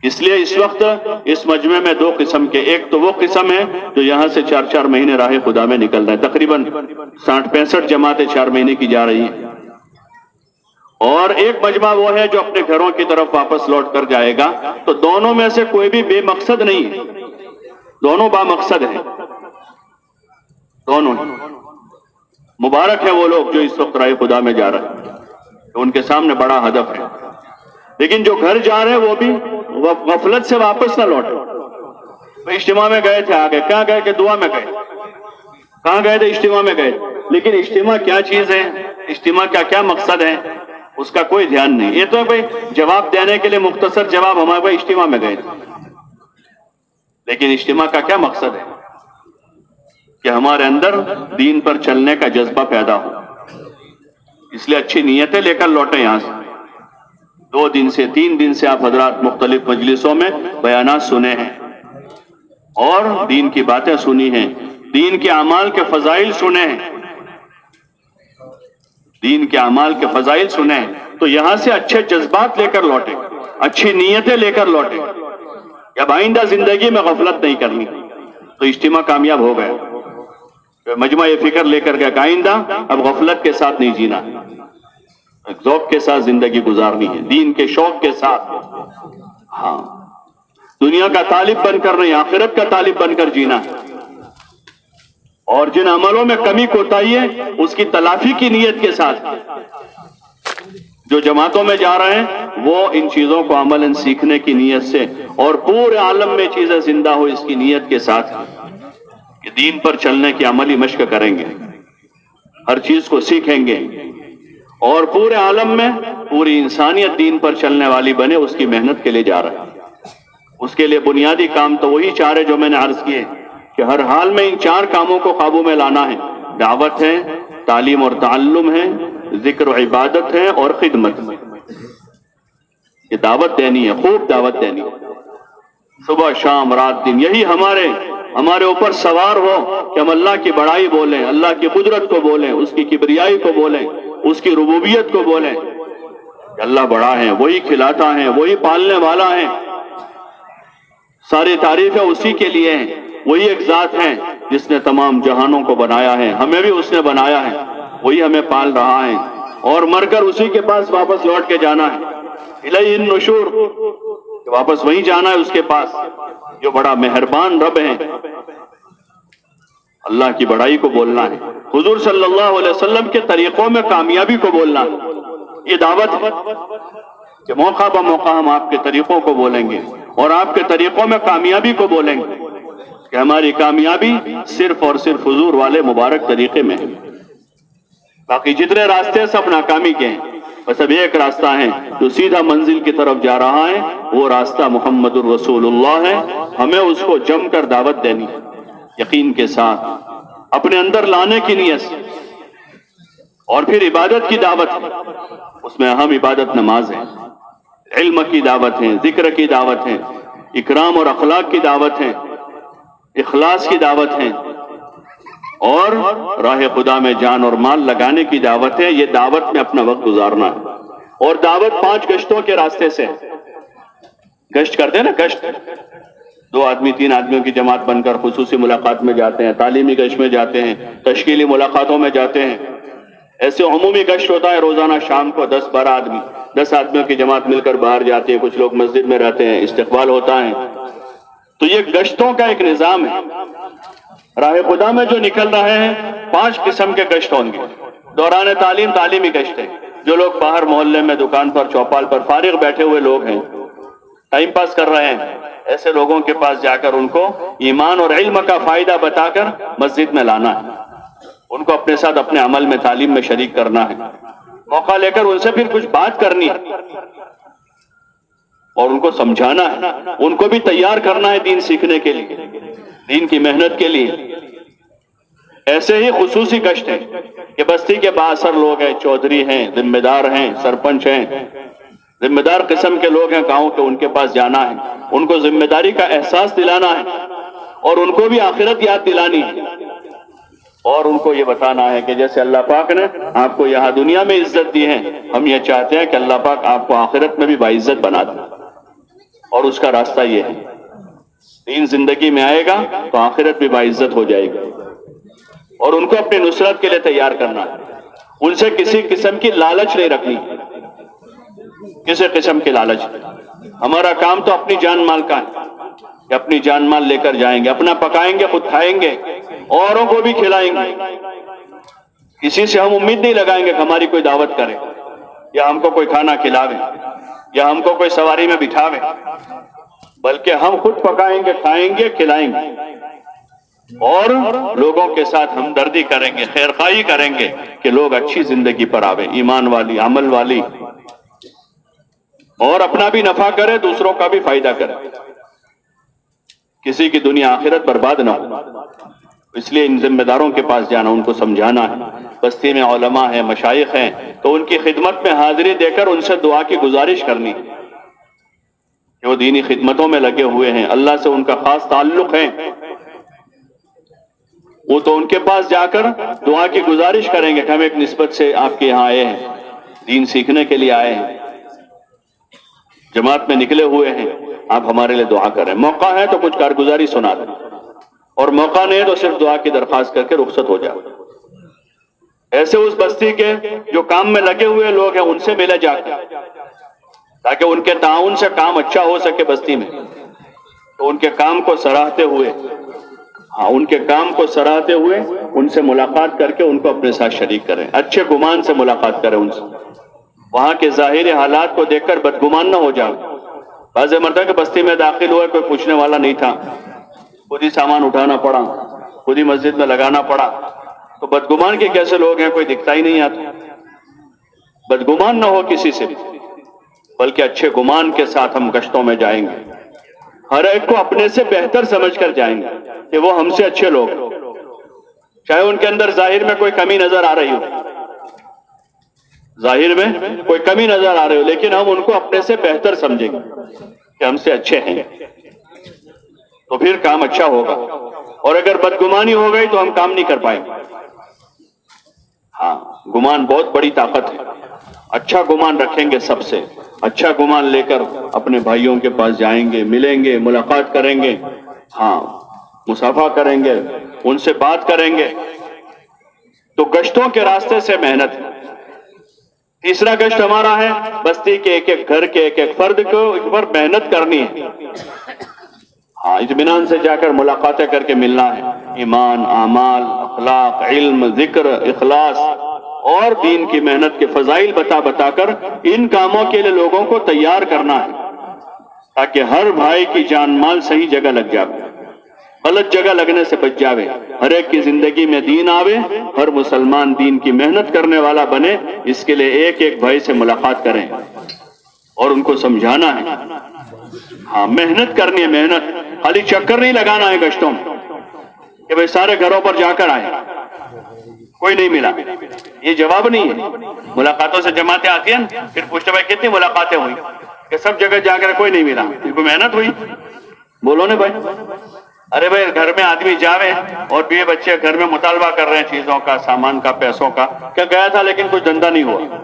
اس لیے اس وقت اس مجمع میں 2 قسم کے، ایک تو وہ قسم ہے جو یہاں سے 4-4 مہینے راہ خدا میں نکل رہے ہیں، تقریباً 60-65 جماعتیں 4 مہینے کی جا رہی ہیں، اور ایک مجمع وہ ہے جو اپنے گھروں کی طرف واپس لوٹ کر جائے گا. تو دونوں میں سے کوئی بھی بے مقصد نہیں ہے, دونوں با مقصد ہیں, دونوں. مبارک ہے وہ لوگ جو اس وقت رائے خدا میں جا رہے ہیں, ان کے سامنے بڑا ہدف ہے. لیکن جو گھر جا رہے ہیں وہ بھی غفلت سے واپس نہ لوٹے. اجتماع میں گئے تھے, آگے کہاں گئے کہ دعا میں گئے, کہاں گئے تھے اجتماع میں گئے, لیکن اجتماع کیا چیز ہے, اجتماع کا کیا مقصد ہے, اس کا کوئی دھیان نہیں. یہ تو بھائی جواب دینے کے لیے مختصر جواب, ہمارے بھائی اجتماع میں گئے تھے, لیکن اجتماع کا کیا مقصد ہے کہ ہمارے اندر دین پر چلنے کا جذبہ پیدا ہو. اس لیے اچھی نیتیں لے کر لوٹیں یہاں سے. 2 دن سے 3 دن سے آپ حضرات مختلف مجلسوں میں بیانات سنے ہیں اور دین کی باتیں سنی ہیں, دین کے اعمال کے فضائل سنے ہیں, دین کے اعمال کے فضائل سنے ہیں. تو یہاں سے اچھے جذبات لے کر لوٹیں, اچھی نیتیں لے کر لوٹیں. اب آئندہ زندگی میں غفلت نہیں کرنی. تو اجتماع کامیاب ہو گیا, مجمع یہ فکر لے کر گیا کہ آئندہ اب غفلت کے ساتھ نہیں جینا, ذوق کے ساتھ زندگی گزارنی ہے, دین کے شوق کے ساتھ. ہاں, دنیا کا طالب بن کر نہیں, آخرت کا طالب بن کر جینا ہے. اور جن عملوں میں کمی کوتاہی ہے اس کی تلافی کی نیت کے ساتھ. جو جماعتوں میں جا رہے ہیں وہ ان چیزوں کو عملاً سیکھنے کی نیت سے اور پورے عالم میں چیزیں زندہ ہو اس کی نیت کے ساتھ کہ دین پر چلنے کی عملی مشق کریں گے, ہر چیز کو سیکھیں گے اور پورے عالم میں پوری انسانیت دین پر چلنے والی بنے, اس کی محنت کے لیے جا رہے ہیں. اس کے لیے بنیادی کام تو وہی 4 ہے جو میں نے عرض کیے کہ ہر حال میں ان 4 کاموں کو قابو میں لانا ہے. دعوت ہے, تعلیم اور تعلم ہے, ذکر و عبادت ہے اور خدمت. یہ دعوت دینی ہے, خوب دعوت دینی ہے, صبح شام رات دن. یہی ہمارے اوپر سوار ہو کہ ہم اللہ کی بڑائی بولیں, اللہ کی قدرت کو بولیں, اس کی کبریائی کو بولیں, اس کی ربوبیت کو بولیں کہ اللہ بڑا ہے, وہی کھلاتا ہے, وہی پالنے والا ہے, ساری تعریفیں اسی کے لیے ہیں. وہی ایک ذات ہے جس نے تمام جہانوں کو بنایا ہے, ہمیں بھی اس نے بنایا ہے, وہی ہمیں پال رہا ہے اور مر کر اسی کے پاس واپس لوٹ کے جانا ہے. الیہ النشور, واپس وہیں جانا ہے اس کے پاس جو بڑا مہربان رب ہے. اللہ کی بڑائی کو بولنا ہے, حضور صلی اللہ علیہ وسلم کے طریقوں میں کامیابی کو بولنا ہے. یہ دعوت ہے کہ موقع بہ موقع ہم آپ کے طریقوں کو بولیں گے اور آپ کے طریقوں میں کامیابی کو بولیں گے کہ ہماری کامیابی صرف اور صرف حضور والے مبارک طریقے میں ہے. باقی جتنے راستے سب ناکامی کے ہیں, بس اب ایک راستہ ہے جو سیدھا منزل کی طرف جا رہا ہے, وہ راستہ محمد الرسول اللہ ہے. ہمیں اس کو جم کر دعوت دینی ہے, یقین کے ساتھ اپنے اندر لانے کی نیت سے. اور پھر عبادت کی دعوت ہے, اس میں اہم عبادت نماز ہے, علم کی دعوت ہے, ذکر کی دعوت ہے, اکرام اور اخلاق کی دعوت ہے, اخلاص کی دعوت ہے اور راہ خدا میں جان اور مال لگانے کی دعوت ہے. یہ دعوت میں اپنا وقت گزارنا ہے. اور دعوت 5 گشتوں کے راستے سے. گشت کرتے ہیں نا, گشت 2 آدمی 3 آدمیوں کی جماعت بن کر خصوصی ملاقات میں جاتے ہیں, تعلیمی گشت میں جاتے ہیں, تشکیلی ملاقاتوں میں جاتے ہیں. ایسے عمومی گشت ہوتا ہے روزانہ شام کو 10-12 آدمی 10 آدمیوں کی جماعت مل کر باہر جاتی ہے, کچھ لوگ مسجد میں رہتے ہیں, استقبال ہوتا ہے. تو یہ گشتوں کا ایک نظام ہے. راہ خدا میں جو نکل رہے ہیں 5 قسم کے گشت ہوں گے. دوران تعلیم تعلیمی گشت ہے, جو لوگ باہر محلے میں دکان پر چوپال پر فارغ بیٹھے ہوئے لوگ ہیں, ٹائم پاس کر رہے ہیں, ایسے لوگوں کے پاس جا کر ان کو ایمان اور علم کا فائدہ بتا کر مسجد میں لانا ہے, ان کو اپنے ساتھ اپنے عمل میں تعلیم میں شریک کرنا ہے, موقع لے کر ان سے پھر کچھ بات کرنی ہے اور ان کو سمجھانا ہے, ان کو بھی تیار کرنا ہے دین سیکھنے کے لیے, دین کی محنت کے لیے. ایسے ہی خصوصی گشت ہے کہ بستی کے بااثر لوگ ہیں, چودھری ہیں, ذمہ دار ہیں, سرپنچ ہیں, ذمہ دار قسم کے لوگ ہیں گاؤں کے, ان کے پاس جانا ہے, ان کو ذمہ داری کا احساس دلانا ہے اور ان کو بھی آخرت یاد دلانی ہے اور ان کو یہ بتانا ہے کہ جیسے اللہ پاک نے آپ کو یہاں دنیا میں عزت دی ہے, ہم یہ چاہتے ہیں کہ اللہ پاک آپ کو آخرت میں بھی باعزت بنا دے. اور اس کا راستہ یہ ہے, دین زندگی میں آئے گا تو آخرت بھی باعزت ہو جائے گی. اور ان کو اپنی نصرت کے لیے تیار کرنا ہے, ان سے کسی قسم کی لالچ نہیں رکھنی. کسی قسم کے لالچ. ہمارا کام تو اپنی جان مال کا ہے کہ اپنی جان مال لے کر جائیں گے, اپنا پکائیں گے, خود کھائیں گے, اوروں کو بھی کھلائیں گے. کسی سے ہم امید نہیں لگائیں گے کہ ہماری کوئی دعوت کرے, یا ہم کو کوئی کھانا کھلاوے, یا ہم کو کوئی سواری میں بٹھاوے, بلکہ ہم خود پکائیں گے, کھائیں گے, کھلائیں گے, اور لوگوں کے ساتھ ہمدردی کریں گے, خیرخواہی کریں گے کہ لوگ اچھی زندگی پر آوے, ایمان والی, عمل والی, اور اپنا بھی نفع کرے, دوسروں کا بھی فائدہ کرے, کسی کی دنیا آخرت برباد نہ ہو. اس لیے ان ذمہ داروں کے پاس جانا, ان کو سمجھانا ہے. بستی میں علماء ہیں, مشائخ ہیں, تو ان کی خدمت میں حاضری دے کر ان سے دعا کی گزارش کرنی کہ وہ دینی خدمتوں میں لگے ہوئے ہیں, اللہ سے ان کا خاص تعلق ہے, وہ تو ان کے پاس جا کر دعا کی گزارش کریں گے کہ ہم ایک نسبت سے آپ کے یہاں آئے ہیں, دین سیکھنے کے لیے آئے ہیں, جماعت میں نکلے ہوئے ہیں, آپ ہمارے لیے دعا کریں. موقع ہے تو کچھ کارگزاری سنا دیں, اور موقع نہیں ہے تو صرف دعا کی درخواست کر کے رخصت ہو جائے. ایسے اس بستی کے جو کام میں لگے ہوئے لوگ ہیں ان سے ملے جا کر, تاکہ ان کے تعاون سے کام اچھا ہو سکے بستی میں. تو ان کے کام کو سراہتے ہوئے, ان کے کام کو سراہتے ہوئے ان سے ملاقات کر کے ان کو اپنے ساتھ شریک کریں, اچھے گمان سے ملاقات کریں ان سے. وہاں کے ظاہری حالات کو دیکھ کر بدگمان نہ ہو جائے. بعض مرتبہ کہ بستی میں داخل ہوئے, کوئی پوچھنے والا نہیں تھا, خود ہی سامان اٹھانا پڑا, خود ہی مسجد میں لگانا پڑا, تو بدگمان کے کیسے لوگ ہیں, کوئی دکھتا ہی نہیں آتا. بدگمان نہ ہو کسی سے, بلکہ اچھے گمان کے ساتھ ہم گشتوں میں جائیں گے. ہر ایک کو اپنے سے بہتر سمجھ کر جائیں گے کہ وہ ہم سے اچھے لوگ, چاہے ان کے اندر ظاہر میں کوئی کمی نظر آ رہی ہو, ظاہر میں کوئی کمی نظر آ رہی ہو, لیکن ہم ان کو اپنے سے بہتر سمجھیں گے کہ ہم سے اچھے ہیں, تو پھر کام اچھا ہوگا. اور اگر بدگمانی ہو گئی تو ہم کام نہیں کر پائیں گے. ہاں, گمان بہت بڑی طاقت ہے. اچھا گمان رکھیں گے, سب سے اچھا گمان لے کر اپنے بھائیوں کے پاس جائیں گے, ملیں گے, ملاقات کریں گے, ہاں مصافحہ کریں گے, ان سے بات کریں گے. تو گشتوں کے راستے سے محنت. تیسرا گشت ہمارا ہے بستی کے ایک ایک گھر کے ایک ایک فرد کو پر محنت کرنی ہے. ہاں, اطمینان سے جا کر ملاقاتیں کر کے ملنا ہے. ایمان, اعمال, اخلاق, علم, ذکر, اخلاص اور دین کی محنت کے فضائل بتا بتا کر ان کاموں کے لیے لوگوں کو تیار کرنا ہے, تاکہ ہر بھائی کی جان مال صحیح جگہ لگ جائے, غلط جگہ لگنے سے بچ جاوے, ہر ایک کی زندگی میں دین آوے, ہر مسلمان دین کی محنت کرنے والا بنے. اس کے لیے ایک ایک بھائی سے ملاقات کریں اور ان کو سمجھانا ہے. ہاں, محنت کرنی ہے, محنت. خالی چکر نہیں لگانا ہے گشتوں میں کہ بھئی سارے گھروں پر جا کر آئے, کوئی نہیں ملا, یہ جواب نہیں ہے. ملاقاتوں سے جماعتیں آتی ہیں, پھر پوچھتے بھائی کتنی ملاقاتیں ہوئی, کہ سب جگہ جا کر کوئی نہیں ملا. کوئی محنت ہوئی؟ بولو نا بھائی. ارے بھائی, گھر میں آدمی جاوے اور بیوی بچے گھر میں مطالبہ کر رہے ہیں چیزوں کا, سامان کا, پیسوں کا, کہ گیا تھا لیکن کچھ دھندا نہیں ہوا,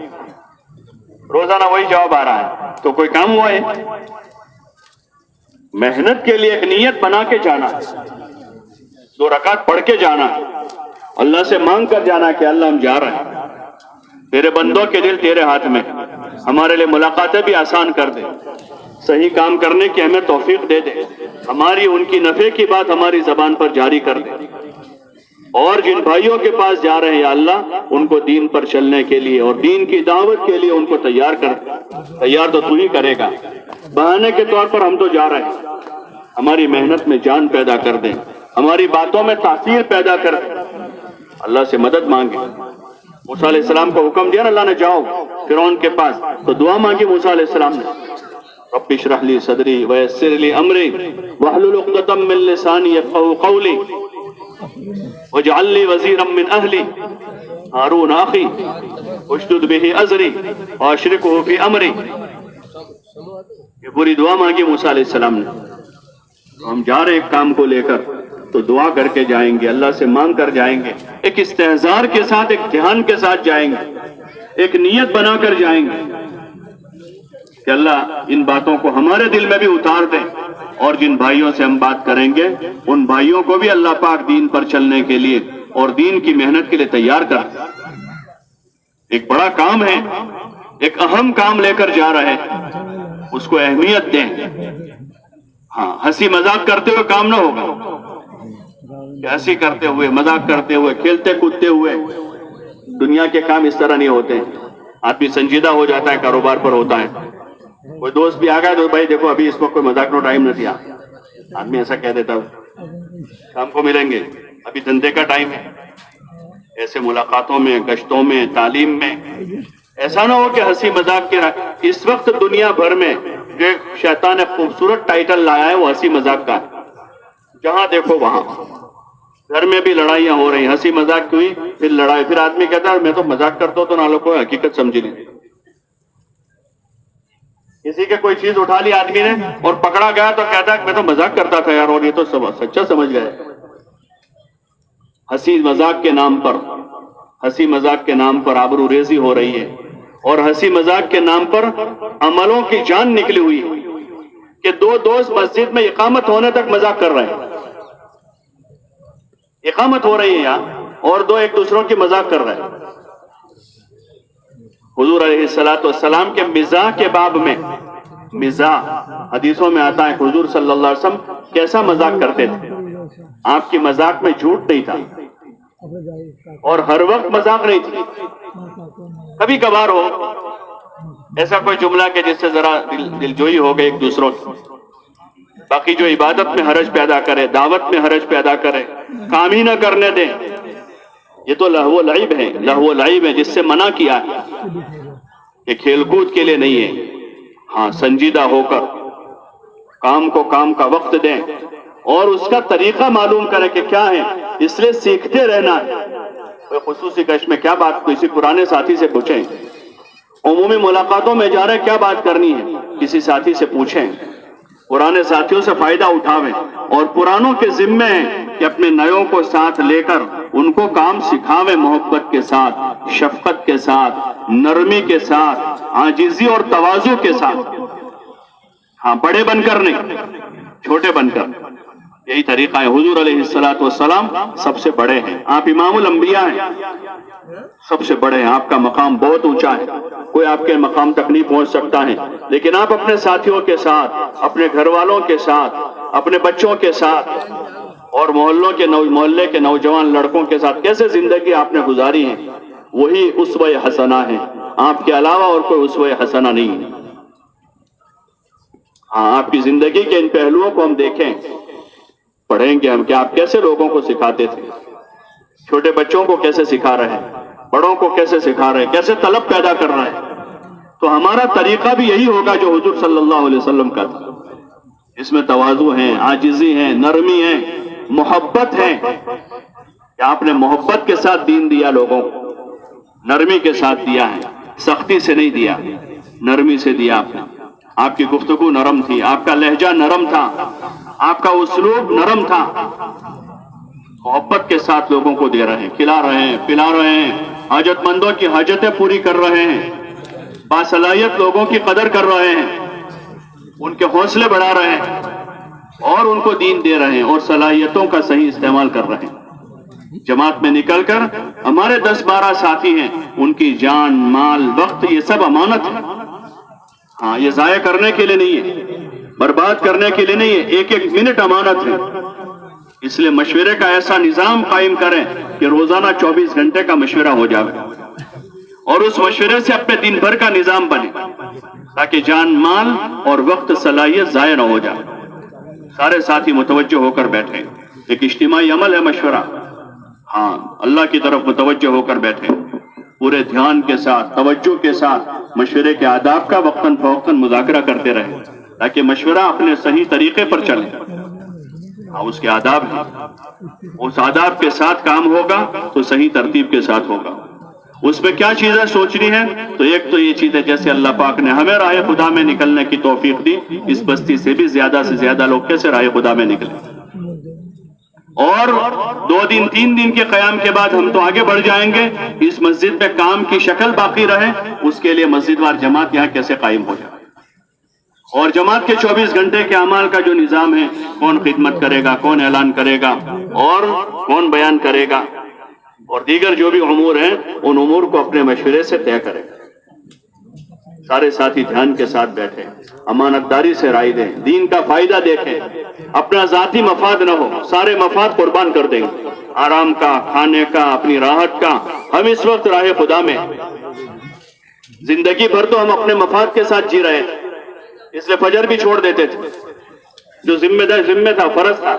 روزانہ وہی جواب آ رہا ہے, تو کوئی کام ہوا ہے؟ محنت کے لیے ایک نیت بنا کے جانا, 2 رکعت پڑھ کے جانا, اللہ سے مانگ کر جانا کہ اللہ ہم جا رہے ہیں, تیرے بندوں کے دل تیرے ہاتھ میں, ہمارے لیے ملاقاتیں بھی آسان کر دے, صحیح کام کرنے کی ہمیں توفیق دے دے, ہماری ان کی نفع کی بات ہماری زبان پر جاری کر دے. اور جن بھائیوں کے پاس جا رہے ہیں یا اللہ, ان کو دین پر چلنے کے لیے اور دین کی دعوت کے لیے ان کو تیار کر دے. تیار تو ہی کرے گا, بہانے کے طور پر ہم تو جا رہے ہیں, ہماری محنت میں جان پیدا کر دیں, ہماری باتوں میں تاثیر پیدا کر دیں. اللہ سے مدد مانگے. موسیٰ علیہ السلام کو حکم دیا نا اللہ نے, جاؤ فرعون کے پاس, تو دعا مانگی موسیٰ علیہ السلام نے, رب اشرح لی صدری ویسر لی امری واحلل عقدۃ من لسانی یفقہوا قولی واجعل لی وزیرا من اہلی ہارون اخی اشدد بہ ازری واشرکہ فی امری. یہ پوری دعا مانگی موسیٰ علیہ السلام نے. ہم جا رہے ایک کام کو لے کر تو دعا کر کے جائیں گے, اللہ سے مانگ کر جائیں گے, ایک استحضار کے ساتھ, ایک دھیان کے ساتھ جائیں گے, ایک نیت بنا کر جائیں گے کہ اللہ ان باتوں کو ہمارے دل میں بھی اتار دے, اور جن بھائیوں سے ہم بات کریں گے ان بھائیوں کو بھی اللہ پاک دین پر چلنے کے لیے اور دین کی محنت کے لیے تیار کر. ایک بڑا کام ہے ایک اہم کام لے کر جا رہے ہیں، اس کو اہمیت دیں. ہاں، ہنسی مذاق کرتے ہوئے کام نہ ہوگا کہ ہنسی کرتے ہوئے، مذاق کرتے ہوئے، کھیلتے کودتے ہوئے. دنیا کے کام اس طرح نہیں ہوتے. آدمی سنجیدہ ہو جاتا ہے، کاروبار پر ہوتا ہے. کوئی دوست بھی آ گیا تو بھائی دیکھو ابھی اس وقت کوئی مذاق نو ٹائم نہ دیا. آدمی ایسا کہہ دیتا شام کو ملیں گے، ابھی دھندے کا ٹائم ہے. ایسے ملاقاتوں میں، گشتوں میں، تعلیم میں ایسا نہ ہو کہ ہنسی مذاق کے اس وقت دنیا بھر میں جو ایک شیطان نے خوبصورت ٹائٹل لایا ہے وہ ہنسی مذاق کا ہے. جہاں دیکھو وہاں گھر میں بھی لڑائیاں ہو رہی، ہنسی مذاق ہوئی پھر لڑائی. پھر آدمی کہتا ہے میں تو مذاق کرتا ہوں تو نہ لوگ کو حقیقت سمجھ لی. کسی کے کوئی چیز اٹھا لی آدمی نے اور پکڑا گیا تو کہتا ہے میں تو مذاق کرتا تھا یار، اور یہ تو سچا سمجھ گئے. ہنسی مذاق کے نام پر، ہنسی مذاق کے نام پر آبرو ریزی ہو رہی ہے، اور ہنسی مذاق کے نام پر عملوں کی جان نکلی ہوئی کہ دو دوست مسجد میں اقامت ہونے تک مذاق کر رہے ہیں. اقامت ہو رہی ہے یہاں اور دو ایک دوسروں کی مذاق کر رہے ہیں. حضور علیہ الصلوۃ والسلام کے مزاح کے باب میں، مزاح حدیثوں میں آتا ہے حضور صلی اللہ علیہ وسلم کیسا مذاق کرتے تھے. آپ کی مذاق میں جھوٹ نہیں تھا اور ہر وقت مذاق نہیں تھی. کبھی کبھار ہو ایسا کوئی جملہ کہ جس سے ذرا دلجوئی ہو گئی ایک دوسروں کی. باقی جو عبادت میں حرج پیدا کرے، دعوت میں حرج پیدا کرے، کام ہی نہ کرنے دیں، یہ تو لہو و لعب ہے. لہو و لعب ہے جس سے منع کیا ہے. یہ کھیل کود کے لیے نہیں ہے. ہاں، سنجیدہ ہو کر کام کو کام کا وقت دیں اور اس کا طریقہ معلوم کریں کہ کیا ہے. اس لیے سیکھتے رہنا ہے. کوئی خصوصی گشت میں کیا بات کسی پرانے ساتھی سے پوچھیں. عمومی ملاقاتوں میں جا رہے کیا بات کرنی ہے کسی ساتھی سے پوچھیں. پرانے ساتھیوں سے فائدہ اٹھاویں اور پرانوں کے ذمے ہیں کہ اپنے نیوں کو ساتھ لے کر ان کو کام سکھاویں، محبت کے ساتھ، شفقت کے ساتھ، نرمی کے ساتھ، عاجزی اور تواضع کے ساتھ. ہاں، بڑے بن کر نہیں، چھوٹے بن کر. یہی طریقہ ہے. حضور علیہ الصلوۃ والسلام سب سے بڑے ہیں. آپ امام الانبیاء ہیں، سب سے بڑے ہیں. آپ کا مقام بہت اونچا ہے، کوئی آپ کے مقام تک نہیں پہنچ سکتا ہے. لیکن آپ اپنے ساتھیوں کے ساتھ، اپنے گھر والوں کے ساتھ، اپنے بچوں کے ساتھ اور محلے کے نوجوان لڑکوں کے ساتھ کیسے زندگی آپ نے گزاری ہے، وہی اسوہ حسنہ ہے. آپ کے علاوہ اور کوئی اسوہ حسنہ نہیں ہے. ہاں، آپ کی زندگی کے ان پہلوؤں کو ہم دیکھیں، پڑھیں گے ہم کہ آپ کیسے لوگوں کو سکھاتے تھے. چھوٹے بچوں کو کیسے سکھا رہے ہیں، بڑوں کو کیسے سکھا رہے ہیں، کیسے طلب پیدا کر رہے ہیں. تو ہمارا طریقہ بھی یہی ہوگا جو حضور صلی اللہ علیہ وسلم کا تھا. اس میں تواضع ہے، عاجزی ہے، نرمی ہے، محبت ہے کہ آپ نے محبت کے ساتھ دین دیا، لوگوں کو نرمی کے ساتھ دیا ہے، سختی سے نہیں دیا، نرمی سے دیا. آپ نے، آپ کی گفتگو نرم تھی، آپ کا لہجہ نرم تھا، آپ کا اسلوب نرم تھا. محبت کے ساتھ لوگوں کو دے رہے ہیں، کھلا رہے ہیں، پلا رہے ہیں، حاجت مندوں کی حاجتیں پوری کر رہے ہیں، باصلاحیت لوگوں کی قدر کر رہے ہیں، ان کے حوصلے بڑھا رہے ہیں اور ان کو دین دے رہے ہیں اور صلاحیتوں کا صحیح استعمال کر رہے ہیں. جماعت میں نکل کر ہمارے 10-12 ساتھی ہیں، ان کی جان، مال، وقت، یہ سب امانت ہے. ہاں، یہ ضائع کرنے کے لیے نہیں ہے، برباد کرنے کے لیے نہیں ہے، ایک ایک منٹ امانت ہے. اس لیے مشورے کا ایسا نظام قائم کریں کہ روزانہ 24 گھنٹے کا مشورہ ہو جائے اور اس مشورے سے اپنے دن بھر کا نظام بنے تاکہ جان، مال اور وقت، صلاحیت ضائع نہ ہو جائے. سارے ساتھی متوجہ ہو کر بیٹھے. ایک اجتماعی عمل ہے مشورہ. ہاں، اللہ کی طرف متوجہ ہو کر بیٹھے، پورے دھیان کے ساتھ، توجہ کے ساتھ مشورے کے آداب کا وقتاً فوقتاً مذاکرہ کرتے رہے تاکہ مشورہ اپنے صحیح طریقے پر چلے. اس کے آداب ہیں، اس آداب کے ساتھ کام ہوگا تو صحیح ترتیب کے ساتھ ہوگا. اس میں کیا چیزیں سوچنی ہے؟ تو ایک تو یہ چیز ہے جیسے اللہ پاک نے ہمیں راہ خدا میں نکلنے کی توفیق دی، اس بستی سے بھی زیادہ سے زیادہ لوگ کیسے راہ خدا میں نکلیں. اور 2 دن 3 دن کے قیام کے بعد ہم تو آگے بڑھ جائیں گے. اس مسجد میں کام کی شکل باقی رہے، اس کے لیے مسجد وار جماعت یہاں کیسے قائم ہو جائے اور جماعت کے 24 گھنٹے کے اعمال کا جو نظام ہے، کون خدمت کرے گا، کون اعلان کرے گا اور کون بیان کرے گا اور دیگر جو بھی امور ہیں ان امور کو اپنے مشورے سے طے کرے گا. سارے ساتھی دھیان کے ساتھ بیٹھے، امانتداری سے رائے دیں، دین کا فائدہ دیکھیں، اپنا ذاتی مفاد نہ ہو، سارے مفاد قربان کر دیں گے، آرام کا، کھانے کا، اپنی راحت کا۔ ہم اس وقت راہ خدا میں، زندگی بھر تو ہم اپنے مفاد کے ساتھ جی رہے تھے، اس لیے فجر بھی چھوڑ دیتے تھے، جو ذمہ تھا، فرض تھا،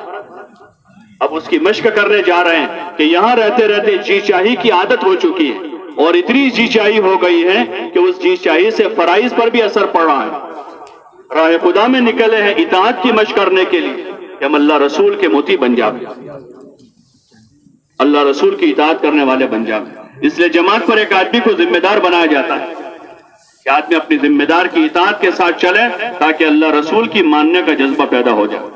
اب اس کی مشق کرنے جا رہے ہیں کہ یہاں رہتے رہتے جی چاہی کی عادت ہو چکی ہے، اور اتنی جی چاہی ہو گئی ہے کہ اس جی چاہی سے فرائض پر بھی اثر پڑ رہا ہے۔ راہ خدا میں نکلے ہیں اطاعت کی مشق کرنے کے لیے کہ ہم اللہ رسول کے مطیع بن جائیں، اللہ رسول کی اطاعت کرنے والے بن جائیں۔ اس لیے جماعت پر ایک آدمی کو ذمہ دار بنایا جاتا ہے کہ آدمی اپنی ذمہ دار کی اطاعت کے ساتھ چلے تاکہ اللہ رسول کی ماننے کا جذبہ پیدا ہو جائے۔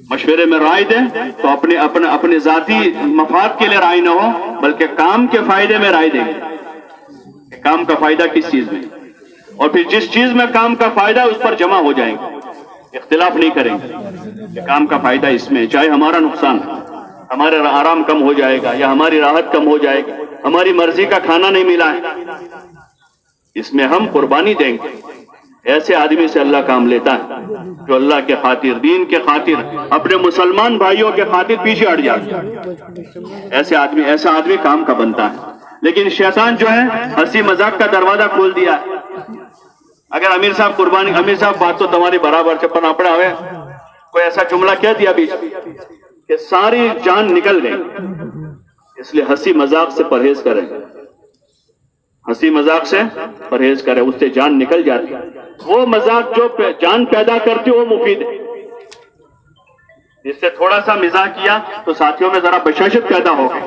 مشورے میں رائے دیں تو اپنے ذاتی مفاد کے لیے رائے نہ ہو، بلکہ کام کے فائدے میں رائے دیں کہ کام کا فائدہ کس چیز میں، اور پھر جس چیز میں کام کا فائدہ اس پر جمع ہو جائیں گے، اختلاف نہیں کریں گے کہ کام کا فائدہ اس میں، چاہے ہمارا نقصان ہے، ہمارا آرام کم ہو جائے گا یا ہماری راحت کم ہو جائے گی، ہماری مرضی کا کھانا نہیں ملا ہے، اس میں ہم قربانی دیں گے۔ ایسے آدمی سے اللہ کام لیتا ہے جو اللہ کے خاطر، دین کے خاطر، اپنے مسلمان بھائیوں کے خاطر پیچھے ہٹ جاتا ہے۔ ایسا آدمی کام کا بنتا ہے۔ لیکن شیطان جو ہے ہنسی مذاق کا دروازہ کھول دیا ہے۔ اگر امیر صاحب بات تو تمہاری برابر چپن اپڑا ہوئے، کوئی ایسا جملہ کہہ دیا بیچ کہ ساری جان نکل گئی، اس لیے ہنسی مذاق سے پرہیز کریں، ہنسی مذاق سے پرہیز کریں، اس سے جان نکل جاتی ہے۔ وہ مذاق جو جان پیدا کرتی وہ مفید ہے، جس سے تھوڑا سا مزاح کیا تو ساتھیوں میں ذرا بشاشت پیدا ہو گئی،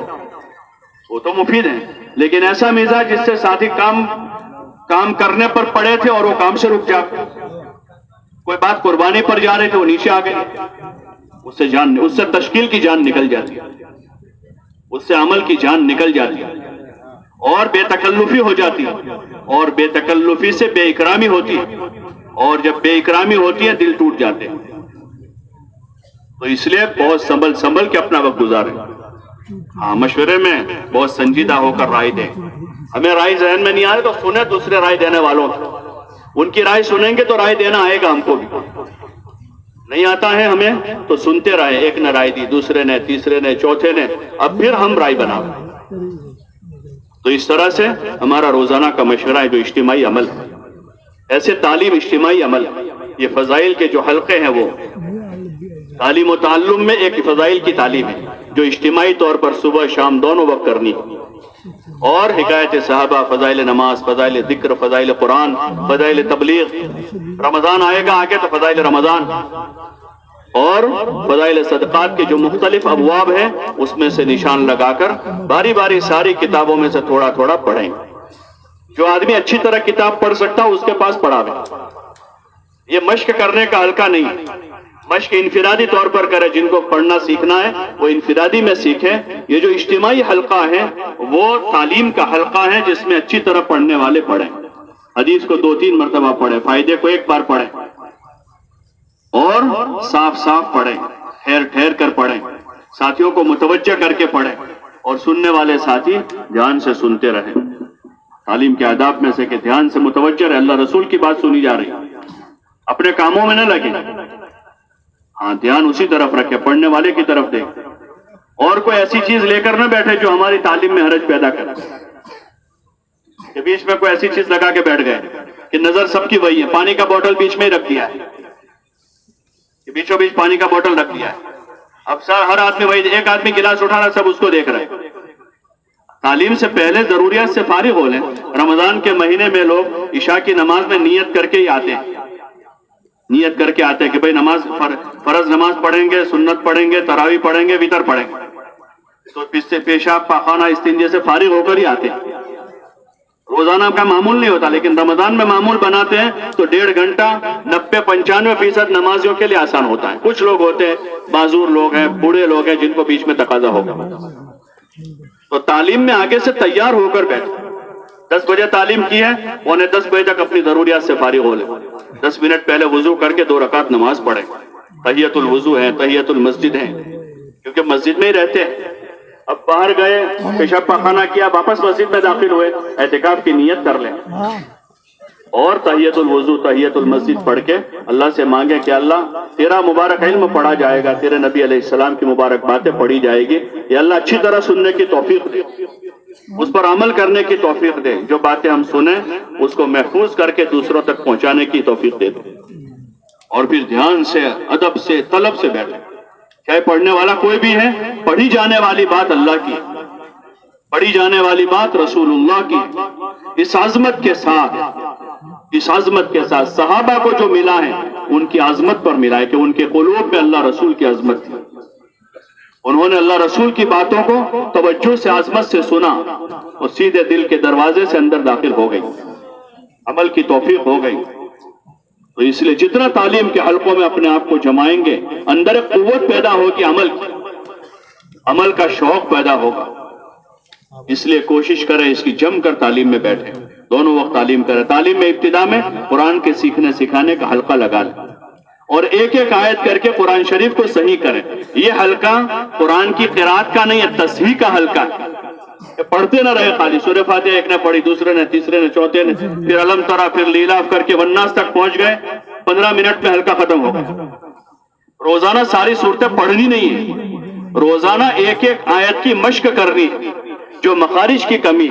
وہ تو مفید ہے۔ لیکن ایسا مزاح جس سے ساتھی کام کرنے پر پڑے تھے اور وہ کام سے رک جاتے، کوئی بات قربانی پر جا رہے تھے وہ نیچے آ گئے، اس سے تشکیل کی جان نکل جاتی، اس سے عمل کی جان نکل جاتی اور بے تکلفی ہو جاتی ہے، اور بے تکلفی سے بے اکرامی ہوتی ہے، اور جب بے اکرامی ہوتی ہے دل ٹوٹ جاتے ہیں۔ تو اس لیے بہت سنبھل کے اپنا وقت گزاریں، ہاں مشورے میں بہت سنجیدہ ہو کر رائے دیں۔ ہمیں رائے ذہن میں نہیں آ رہے تو سنیں دوسرے رائے دینے والوں کی، ان کی رائے سنیں گے تو رائے دینا آئے گا ہم کو بھی، نہیں آتا ہے ہمیں تو سنتے رہے، ایک نے رائے دی، دوسرے نے، تیسرے نے، چوتھے نے، اب پھر ہم رائے بناؤ۔ تو اس طرح سے ہمارا روزانہ کا مشورہ ہے جو اجتماعی عمل ہے، ایسے تعلیم اجتماعی عمل، یہ فضائل کے جو حلقے ہیں وہ تعلیم و تعلم میں ایک فضائل کی تعلیم ہے جو اجتماعی طور پر صبح شام دونوں وقت کرنی ہے، اور حکایت صحابہ، فضائل نماز، فضائل ذکر، فضائل قرآن، فضائل تبلیغ، رمضان آئے گا آگے تو فضائل رمضان اور فضائل صدقات کے جو مختلف ابواب ہیں اس میں سے نشان لگا کر باری باری ساری کتابوں میں سے تھوڑا تھوڑا پڑھیں۔ جو آدمی اچھی طرح کتاب پڑھ سکتا اس کے پاس پڑھاوے، یہ مشق کرنے کا حلقہ نہیں، مشق انفرادی طور پر کرے، جن کو پڑھنا سیکھنا ہے وہ انفرادی میں سیکھے۔ یہ جو اجتماعی حلقہ ہے وہ تعلیم کا حلقہ ہے جس میں اچھی طرح پڑھنے والے پڑھیں، حدیث کو 2-3 مرتبہ پڑھیں، فائدے کو ایک بار پڑھیں، اور صاف صاف پڑھیں، ٹھہر ٹھہر کر پڑھیں، ساتھیوں کو متوجہ کر کے پڑھیں، اور سننے والے ساتھی دھیان سے سنتے رہیں۔ تعلیم کے آداب میں سے کہ دھیان سے متوجہ رہے، اللہ رسول کی بات سنی جا رہی، اپنے کاموں میں نہ لگے، ہاں دھیان اسی طرف رکھے، پڑھنے والے کی طرف دے، اور کوئی ایسی چیز لے کر نہ بیٹھے جو ہماری تعلیم میں حرج پیدا کرے، کہ بیچ میں کوئی ایسی چیز لگا کے بیٹھ گئے کہ نظر سب کی وہی ہے، پانی کا بوتل بیچ میں ہی رکھ دیا ہے، بیچوں بیچ پانی کا بوتل رکھ دیا ہے، اب ہر آدمی وہی، ایک آدمی گلاس اٹھا رہا سب اس کو دیکھ رہے۔ تعلیم سے پہلے ضروریات سے فارغ ہو لیں۔ رمضان کے مہینے میں لوگ عشاء کی نماز میں نیت کر کے ہی آتے ہیں، نیت کر کے آتے ہیں کہ بھئی نماز فرض نماز پڑھیں گے، سنت پڑھیں گے، تراویح پڑھیں گے، وتر پڑھیں گے، تو پیشاب پاخانہ استنجے سے فارغ ہو کر ہی آتے ہیں۔ روزانہ کا معمول نہیں ہوتا، لیکن رمضان میں معمول بناتے ہیں تو 1.5 گھنٹہ 90-95% نمازیوں کے لیے آسان ہوتا ہے۔ کچھ لوگ ہوتے ہیں، معذور لوگ ہیں، بوڑھے لوگ ہیں، جن کو بیچ میں تقاضا ہوگا، تو تعلیم میں آگے سے تیار ہو کر بیٹھے۔ 10 بجے تعلیم کی ہے، 9:45 بجے تک اپنی ضروریات سے فارغ ہو لیں، 10 منٹ پہلے وضو کر کے 2 رکعت نماز پڑھیں، تحیۃ الوضو ہے، تحیۃ المسجد ہے، کیونکہ مسجد میں ہی رہتے ہیں۔ اب باہر گئے، پیشاب پاخانہ کیا، واپس مسجد میں داخل ہوئے، اعتکاف کی نیت کر لیں، اور تحیت الوضو تحیت المسجد پڑھ کے اللہ سے مانگیں کہ اللہ تیرا مبارک علم پڑھا جائے گا، تیرے نبی علیہ السلام کی مبارک باتیں پڑھی جائے گی، یا اللہ اچھی طرح سننے کی توفیق دے، اس پر عمل کرنے کی توفیق دے، جو باتیں ہم سنیں اس کو محفوظ کر کے دوسروں تک پہنچانے کی توفیق دے دے، اور پھر دھیان سے ادب سے طلب سے بیٹھے، چاہے پڑھنے والا کوئی بھی ہے، پڑھی جانے والی بات اللہ کی، پڑھی جانے والی بات رسول اللہ کی، اس عظمت کے ساتھ صحابہ کو جو ملا ہے ان کی عظمت پر ملا ہے کہ ان کے قلوب میں اللہ رسول کی عظمت تھی، انہوں نے اللہ رسول کی باتوں کو توجہ سے عظمت سے سنا اور سیدھے دل کے دروازے سے اندر داخل ہو گئی، عمل کی توفیق ہو گئی۔ تو اس لیے جتنا تعلیم کے حلقوں میں اپنے آپ کو جمائیں گے اندر ایک قوت پیدا ہوگی، عمل کا شوق پیدا ہوگا۔ اس لیے کوشش کریں اس کی جم کر تعلیم میں بیٹھیں، دونوں وقت تعلیم کریں۔ تعلیم میں ابتدا میں قرآن کے سیکھنے سکھانے کا حلقہ لگا لیں اور ایک ایک آیت کر کے قرآن شریف کو صحیح کریں۔ یہ حلقہ قرآن کی قرات کا نہیں ہے، تصحیح کا حلقہ ہے۔ پڑھتے نہ رہے خالی سورہ فاتحہ ایک نے پڑھی، دوسرے نے، تیسرے نے، چوتھے نے، پھر علم ترا، پھر لیلاف کر کے والناس تک پہنچ گئے، 15 منٹ میں حلقہ ختم ہو گیا۔ روزانہ ساری صورتیں پڑھنی نہیں ہے، روزانہ ایک ایک آیت کی مشق کرنی ہے۔ جو مخارج کی کمی،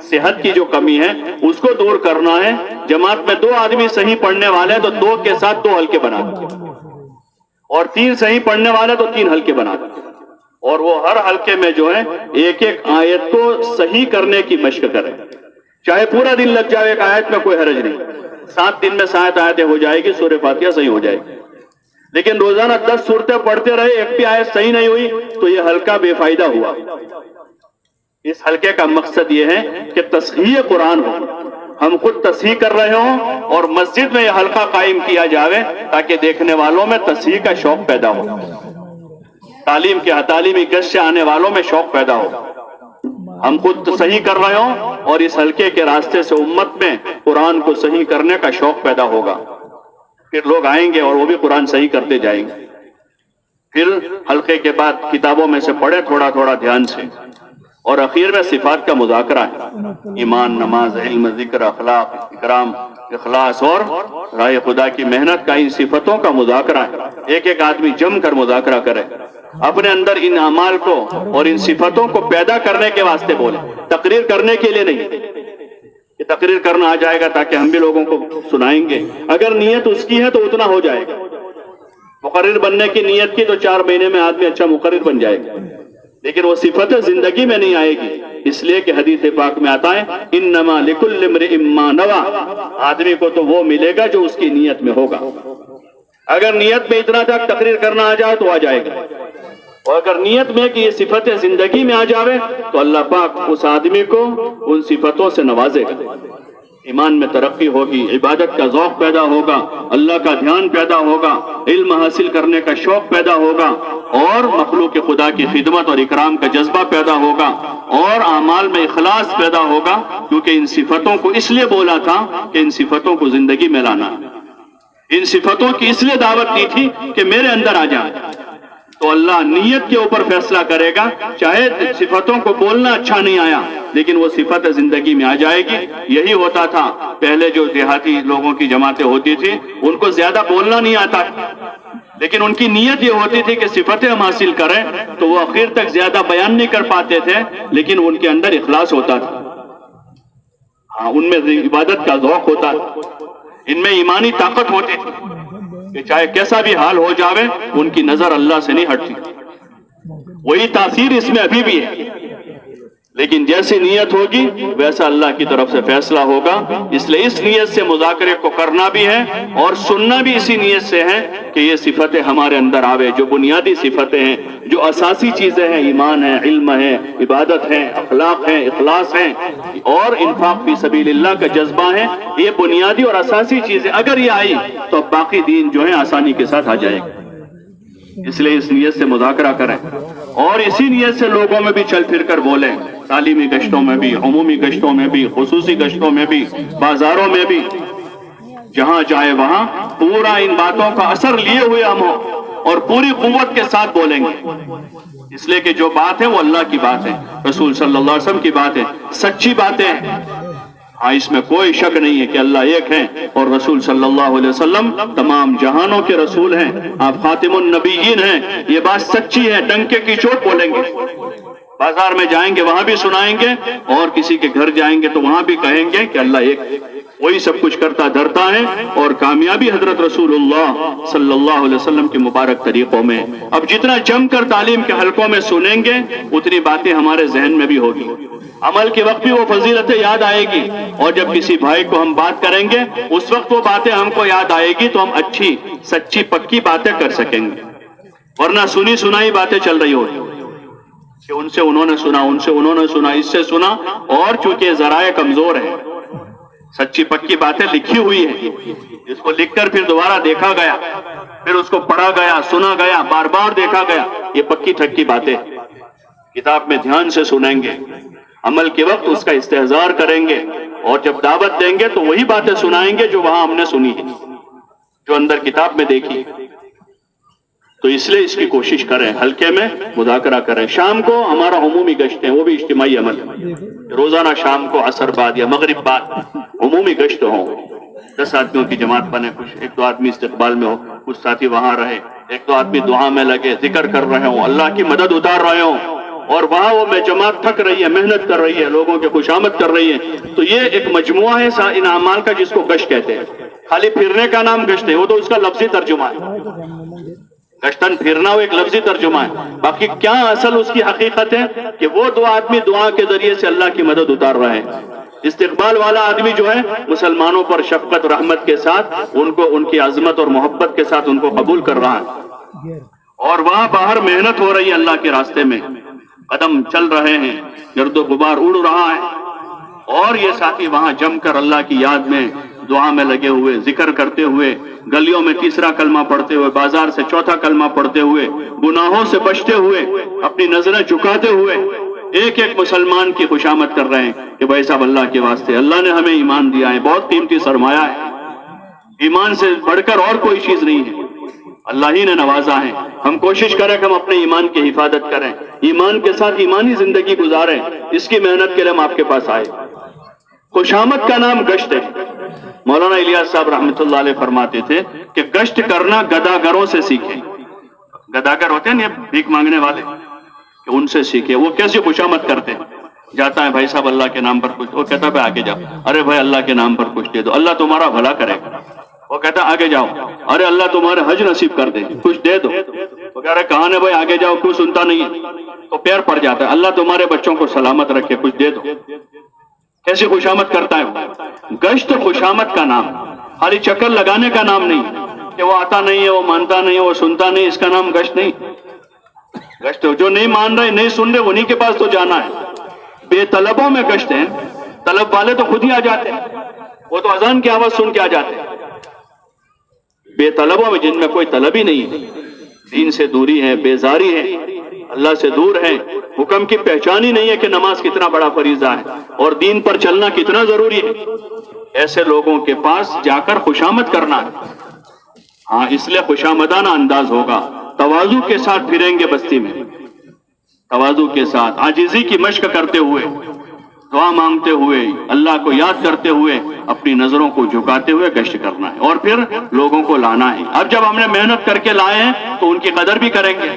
صحت کی جو کمی ہے اس کو دور کرنا ہے۔ جماعت میں 2 آدمی صحیح پڑھنے والے ہیں تو 2 کے ساتھ 2 حلقے بنا دیں، اور 3 صحیح پڑھنے والے تو 3 حلقے بنا دیں، اور وہ ہر حلقے میں جو ہے ایک ایک آیت کو صحیح کرنے کی مشق کریں۔ چاہے پورا دن لگ جائے ایک آیت میں، کوئی حرج نہیں، 7 دن میں 7 آیتیں ہو جائے گی، سورہ فاتحہ صحیح ہو جائے گی۔ لیکن روزانہ 10 صورتیں پڑھتے رہے، ایک بھی آیت صحیح نہیں ہوئی تو یہ حلقہ بے فائدہ ہوا۔ اس حلقے کا مقصد یہ ہے کہ تصحیح قرآن ہو، ہم خود تصحیح کر رہے ہوں اور مسجد میں یہ حلقہ قائم کیا جاوے تاکہ دیکھنے والوں میں تصحیح کا شوق پیدا ہو، تعلیمی گشت سے آنے والوں میں شوق پیدا ہو، ہم خود صحیح کر رہے ہوں اور اس حلقے کے راستے سے امت میں قرآن کو صحیح کرنے کا شوق پیدا ہوگا۔ پھر لوگ آئیں گے اور وہ بھی قرآن صحیح کرتے جائیں گے۔ پھر حلقے کے بعد کتابوں میں سے پڑھیں تھوڑا تھوڑا دھیان سے، اور اخیر میں صفات کا مذاکرہ ہے، ایمان، نماز، علم، ذکر، اخلاق، اکرام، اخلاص اور راہ خدا کی محنت کا، ان صفتوں کا مذاکرہ ہے۔ ایک ایک آدمی جم کر مذاکرہ کرے، اپنے اندر ان اعمال کو اور ان صفتوں کو پیدا کرنے کے واسطے بولے، تقریر کرنے کے لیے نہیں کہ تقریر کرنا آ جائے گا تاکہ ہم بھی لوگوں کو سنائیں گے۔ اگر نیت اس کی ہے تو اتنا ہو جائے گا۔ مقرر بننے کی نیت کی تو 4 مہینے میں آدمی اچھا مقرر بن جائے گا، لیکن وہ صفت زندگی میں نہیں آئے گی، اس لیے کہ حدیث پاک میں آتا ہے انما لکل امرئ ما نوی، آدمی کو تو وہ ملے گا جو اس کی نیت میں ہوگا۔ اگر نیت میں اتنا تک تقریر کرنا آ جائے تو آ جائے گا، اور اگر نیت میں کہ یہ صفتیں زندگی میں آ جاوے تو اللہ پاک اس آدمی کو ان صفتوں سے نوازے گا۔ ایمان میں ترقی ہوگی، عبادت کا ذوق پیدا ہوگا، اللہ کا دھیان پیدا ہوگا، علم حاصل کرنے کا شوق پیدا ہوگا، اور مخلوق خدا کی خدمت اور اکرام کا جذبہ پیدا ہوگا، اور اعمال میں اخلاص پیدا ہوگا، کیونکہ ان صفتوں کو اس لیے بولا تھا کہ ان صفتوں کو زندگی میں لانا، ان صفتوں کی اس لیے دعوت دی تھی کہ میرے اندر آ جائے، تو اللہ نیت کے اوپر فیصلہ کرے گا۔ چاہے صفتوں کو بولنا اچھا نہیں آیا لیکن وہ صفت زندگی میں آ جائے گی۔ یہی ہوتا تھا پہلے جو دیہاتی لوگوں کی جماعتیں ہوتی تھی، ان کو زیادہ بولنا نہیں آتا، لیکن ان کی نیت یہ ہوتی تھی کہ صفتیں ہم حاصل کریں، تو وہ آخر تک زیادہ بیان نہیں کر پاتے تھے لیکن ان کے اندر اخلاص ہوتا تھا، ہاں ان میں عبادت کا ذوق ہوتا تھا، ان میں ایمانی طاقت ہوتی تھی کہ چاہے کیسا بھی حال ہو جاوے ان کی نظر اللہ سے نہیں ہٹتی۔ وہی تاثیر اس میں ابھی بھی ہے، لیکن جیسی نیت ہوگی ویسا اللہ کی طرف سے فیصلہ ہوگا۔ اس لیے اس نیت سے مذاکرے کو کرنا بھی ہے اور سننا بھی اسی نیت سے ہے کہ یہ صفتیں ہمارے اندر آوے، جو بنیادی صفتیں ہیں، جو اساسی چیزیں ہیں، ایمان ہے، علم ہے، عبادت ہے، اخلاق ہے، اخلاص ہے اور انفاق فی سبیل اللہ کا جذبہ ہے۔ یہ بنیادی اور اساسی چیزیں اگر یہ آئی تو باقی دین جو ہے آسانی کے ساتھ آ جائے گا۔ اس لیے اس نیت سے مذاکرہ کریں اور اسی نیت سے لوگوں میں بھی چل پھر کر بولیں، تعلیمی گشتوں میں بھی، عمومی گشتوں میں بھی، خصوصی گشتوں میں بھی، بازاروں میں بھی، جہاں جائے وہاں پورا ان باتوں کا اثر لیے ہوئے ہم ہوں اور پوری قوت کے ساتھ بولیں گے، اس لیے کہ جو بات ہے وہ اللہ کی بات ہے، رسول صلی اللہ علیہ وسلم کی بات ہے، سچی باتیں ہیں، ہاں اس میں کوئی شک نہیں ہے کہ اللہ ایک ہے اور رسول صلی اللہ علیہ وسلم تمام جہانوں کے رسول ہیں، آپ خاتم النبیین ہیں، یہ بات سچی ہے، ڈنکے کی چوٹ بولیں گے، بازار میں جائیں گے وہاں بھی سنائیں گے، اور کسی کے گھر جائیں گے تو وہاں بھی کہیں گے کہ اللہ ایک، وہی سب کچھ کرتا دھرتا ہے، اور کامیابی حضرت رسول اللہ صلی اللہ علیہ وسلم کے مبارک طریقوں میں۔ اب جتنا جم کر تعلیم کے حلقوں میں سنیں گے اتنی باتیں ہمارے ذہن میں بھی ہوگی، عمل کے وقت بھی وہ فضیلتیں یاد آئے گی، اور جب کسی بھائی کو ہم بات کریں گے اس وقت وہ باتیں ہم کو یاد آئے گی تو ہم اچھی سچی پکی باتیں کر سکیں گے، ورنہ سنی سنائی باتیں چل رہی ہوتی کہ ان سے انہوں نے سنا، ان سے انہوں نے سنا، اس سے سنا، اور چونکہ ذرائع کمزور ہیں، سچی پکی باتیں لکھی ہوئی ہیں، اس کو لکھ کر پھر دوبارہ دیکھا گیا، پھر اس کو پڑھا گیا، سنا گیا، بار بار دیکھا گیا، یہ پکی ٹھکی باتیں کتاب میں دھیان سے سنیں گے، عمل کے وقت اس کا استحضار کریں گے، اور جب دعوت دیں گے تو وہی باتیں سنائیں گے جو وہاں ہم نے سنی ہے، جو اندر کتاب میں دیکھی۔ تو اس لیے اس کی کوشش کریں، حلقے میں مذاکرہ کریں۔ شام کو ہمارا عمومی گشت ہے، وہ بھی اجتماعی عمل ہے، روزانہ شام کو عصر بعد یا مغرب بعد عمومی گشت ہوں، 10 آدمیوں کی جماعت بنے، کچھ 1-2 آدمی استقبال میں ہو، کچھ ساتھی وہاں رہے، 1-2 آدمی دعا میں لگے، ذکر کر رہے ہوں، اللہ کی مدد اتار رہے ہوں، اور وہاں وہ جماعت تھک رہی ہے، محنت کر رہی ہے، لوگوں کے خوشامد کر رہی ہے، تو یہ ایک مجموعہ ہے ان اعمال کا جس کو گشت کہتے ہیں۔ خالی پھرنے کا نام گشت ہے، وہ تو اس کا لفظی ترجمہ ہے، گشتن پھرنا وہ ایک لفظی ترجمہ ہے، باقی کیا اصل اس کی حقیقت ہے کہ وہ 2 آدمی دعا کے ذریعے سے اللہ کی مدد اتار رہے ہیں۔ استقبال والا آدمی جو ہے مسلمانوں پر شفقت رحمت کے ساتھ ان کو، ان کی عظمت اور محبت کے ساتھ ان کو قبول کر رہا ہے، اور وہاں باہر محنت ہو رہی ہے اللہ کے راستے میں، قدم چل رہے ہیں، گرد و غبار اڑ رہا ہے، اور یہ ساتھی وہاں جم کر اللہ کی یاد میں دعا میں لگے ہوئے، ذکر کرتے ہوئے، گلیوں میں تیسرا کلمہ پڑھتے ہوئے، بازار سے چوتھا کلمہ پڑھتے ہوئے، گناہوں سے بچتے ہوئے، اپنی نظریں جھکاتے ہوئے ایک ایک مسلمان کی خوشامد کر رہے ہیں کہ بھائی صاحب اللہ کے واسطے، اللہ نے ہمیں ایمان دیا ہے، بہت قیمتی سرمایہ ہے، ایمان سے بڑھ کر اور کوئی چیز نہیں ہے، اللہ ہی نے نوازا ہے، ہم کوشش کریں کہ ہم اپنے ایمان کی حفاظت کریں، ایمان کے ساتھ ایمانی زندگی گزاریں، اس کی محنت کے لیے ہم آپ کے پاس آئے۔ خوشامد کا نام گشت ہے۔ مولانا الیاس صاحب رحمۃ اللہ علیہ فرماتے تھے کہ گشت کرنا گداگروں سے سیکھیں، گداگر ہوتے ہیں نا بھیک مانگنے والے، کہ ان سے سیکھے، وہ کیسے خوشامد کرتے ہیں، جاتا ہے بھائی صاحب اللہ کے نام پر کچھ، وہ کہتا ہے بھائی آگے جاؤ، ارے بھائی اللہ کے نام پر کچھ دے دو، اللہ تمہارا بھلا کرے گا، وہ کہتا ہے آگے جاؤ، ارے اللہ تمہارے حج نصیب کر دے، کچھ دے دو، وہ کہہ رہے کہاں ہے بھائی آگے جاؤ، کیوں سنتا نہیں ہے، تو پیر پڑ جاتا ہے، اللہ تمہارے بچوں کو سلامت رکھے، کچھ دے دو، کیسی خوشامد کرتا ہے۔ گشت خوشامد کا نام، خالی چکر لگانے کا نام نہیں کہ وہ آتا نہیں ہے، وہ مانتا نہیں ہے، وہ سنتا نہیں، اس کا نام گشت نہیں۔ گشت جو نہیں مان رہے، نہیں سن رہے، انہی کے پاس تو جانا ہے۔ بے طلبوں میں گشت ہے، طلب والے تو خود ہی آ جاتے ہیں، وہ تو اذان کی آواز سن کے آ جاتے ہیں۔ بے طلبوں میں جن میں کوئی طلب ہی نہیں ہے، دین سے دوری ہے، بیزاری ہے، اللہ سے دور ہے، حکم کی پہچان ہی نہیں ہے کہ نماز کتنا بڑا فریضہ ہے اور دین پر چلنا کتنا ضروری ہے، ایسے لوگوں کے پاس جا کر خوشامد کرنا ہے۔ ہاں اس لیے خوشامدانہ انداز ہوگا، تواضع کے ساتھ پھریں گے بستی میں، تواضع کے ساتھ، عاجزی کی مشق کرتے ہوئے، دعا مانگتے ہوئے، اللہ کو یاد کرتے ہوئے، اپنی نظروں کو جھکاتے ہوئے گشت کرنا ہے، اور پھر لوگوں کو لانا ہے۔ اب جب ہم نے محنت کر کے لائے ہیں تو ان کی قدر بھی کریں گے،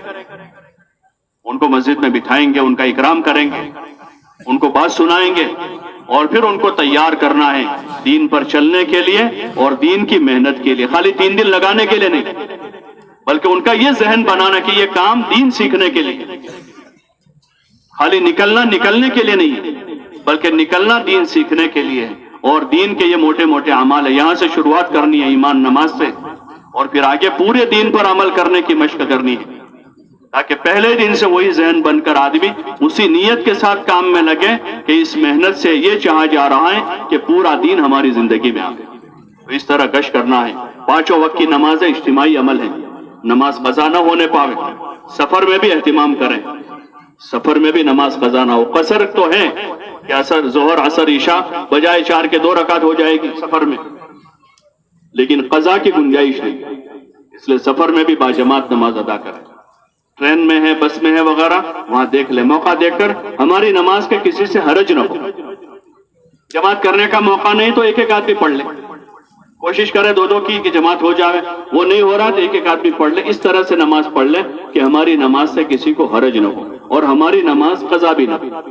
ان کو مسجد میں بٹھائیں گے، ان کا اکرام کریں گے، ان کو بات سنائیں گے، اور پھر ان کو تیار کرنا ہے دین پر چلنے کے لیے اور دین کی محنت کے لیے، خالی 3 دن لگانے کے لیے نہیں، بلکہ ان کا یہ ذہن بنانا کہ یہ کام دین سیکھنے کے لیے، خالی نکلنے کے لیے نہیں، بلکہ نکلنا دین سیکھنے کے لیے، اور دین کے یہ موٹے موٹے اعمال ہے، یہاں سے شروعات کرنی ہے ایمان نماز سے، اور پھر آگے پورے دین پر عمل کرنے کی مشق کرنی ہے، تاکہ پہلے دن سے وہی ذہن بن کر آدمی اسی نیت کے ساتھ کام میں لگے کہ اس محنت سے یہ چاہا جا رہا ہے کہ پورا دین ہماری زندگی میں آئے۔ تو اس طرح گشت کرنا ہے۔ 5 وقت کی نمازیں اجتماعی عمل ہے، نماز قضا نہ ہونے پاوے، سفر میں بھی اہتمام کریں، سفر میں بھی نماز قضا نہ ہو۔ قصر تو ہے کہ اثر ظہر عصر عشاء بجائے 4 کے 2 رکعت ہو جائے گی سفر میں، لیکن قضا کی گنجائش نہیں، اس لیے سفر میں بھی باجماعت نماز ادا کریں۔ ٹرین میں ہے، بس میں ہے وغیرہ، وہاں دیکھ لیں، موقع دیکھ کر ہماری نماز کے کسی سے حرج نہ ہو، جماعت کرنے کا موقع نہیں تو ایک ایک آدمی پڑھ لے, کوشش کرے دو دو کی کہ جماعت ہو جائے, وہ نہیں ہو رہا تو ایک ایک آدمی پڑھ لے. اس طرح سے نماز پڑھ لے کہ ہماری نماز سے کسی کو حرج نہ ہو اور ہماری نماز قضا بھی نہ ہو,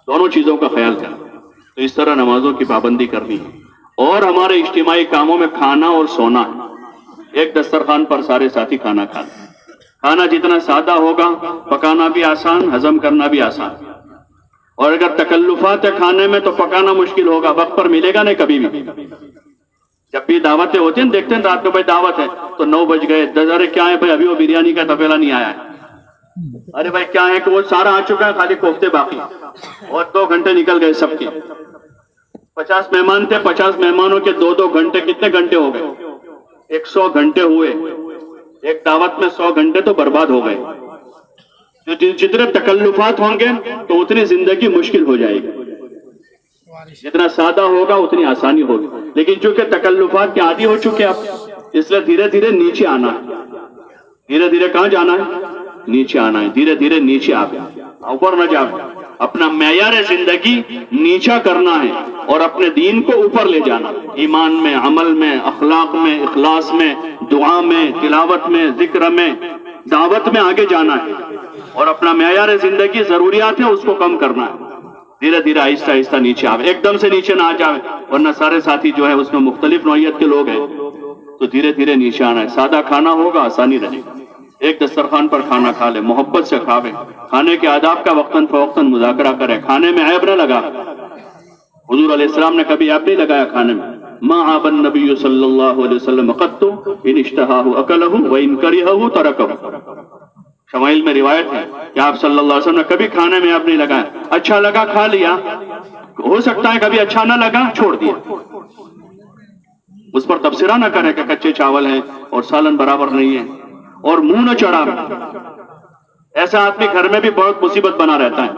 دونوں چیزوں کا خیال کریں. تو اس طرح نمازوں کی پابندی کرنی ہے. اور ہمارے اجتماعی کاموں میں کھانا اور سونا ہے. ایک دسترخوان پر سارے ساتھی کھانا کھاتے. کھانا جتنا سادہ ہوگا پکانا بھی آسان, ہضم کرنا بھی آسان. اور اگر تکلفات ہے کھانے میں تو پکانا مشکل ہوگا, وقت پر ملے گا نہیں کبھی بھی. جب بھی دعوتیں ہوتی ہیں دیکھتے ہیں رات میں بھائی دعوت ہے تو 9 بج گئے, 10 ارے کیا ہے بھائی ابھی وہ بریانی کا تپیلا نہیں آیا ہے, ارے بھائی کیا ہے کہ وہ سارا آ چکا ہے خالی کوفتے باقی, اور 2 گھنٹے نکل گئے سب کے. 50 مہمان تھے, 50 مہمانوں کے 2 گھنٹے, کتنے گھنٹے ہو گئے؟ 100 گھنٹے ہوئے. ایک دعوت میں 100 گھنٹے تو برباد ہو گئے. جتنے تکلفات ہوں گے تو اتنی زندگی مشکل ہو جائے گی. جتنا سادہ ہوگا اتنی آسانی ہوگی. لیکن چونکہ تکلفات کے عادی ہو چکے آپ, اس لیے دھیرے دھیرے نیچے آنا ہے. دھیرے دھیرے کہاں جانا ہے؟ نیچے آنا ہے. دھیرے دھیرے نیچے آ گیا, اوپر نہ جا. اپنا معیار زندگی نیچا کرنا ہے اور اپنے دین کو اوپر لے جانا. ایمان میں, عمل میں, اخلاق میں, اخلاص میں, دعا میں, تلاوت میں, ذکر میں, دعوت میں آگے جانا ہے. اور اپنا معیار زندگی ضروریات ہے اس کو کم کرنا ہے. دھیرے دھیرے آہستہ آہستہ نیچے آوے, ایک دم سے نیچے نہ آ جائے, ورنہ سارے ساتھی جو ہے اس میں مختلف نوعیت کے لوگ ہیں. تو دھیرے دھیرے نیچے آنا ہے. سادہ کھانا ہوگا آسانی رہے گی. ایک دسترخوان پر کھانا کھا لے, محبت سے کھاوے. کھانے کے آداب کا وقتاً فوقتاً مذاکرہ کرے. کھانے میں عیب نہ لگا. حضور علیہ السلام نے کبھی عیب نہیں لگایا کھانے میں. ما عاب النبی صلی اللہ علیہ وسلم قط ان اشتہاہ اکلہ وان کرہہ ترکہ. شمائل میں روایت ہے کہ آپ صلی اللہ علیہ وسلم نے کبھی کھانے میں عیب نہیں لگایا. اچھا لگا کھا لیا, ہو سکتا ہے کبھی اچھا نہ لگا چھوڑ دیا. اس پر تبصرہ نہ کرے کہ کچے چاول ہیں اور سالن برابر نہیں ہے, اور منہ نہ چڑھا. ایسا آدمی گھر میں بھی بہت مصیبت بنا رہتا ہے.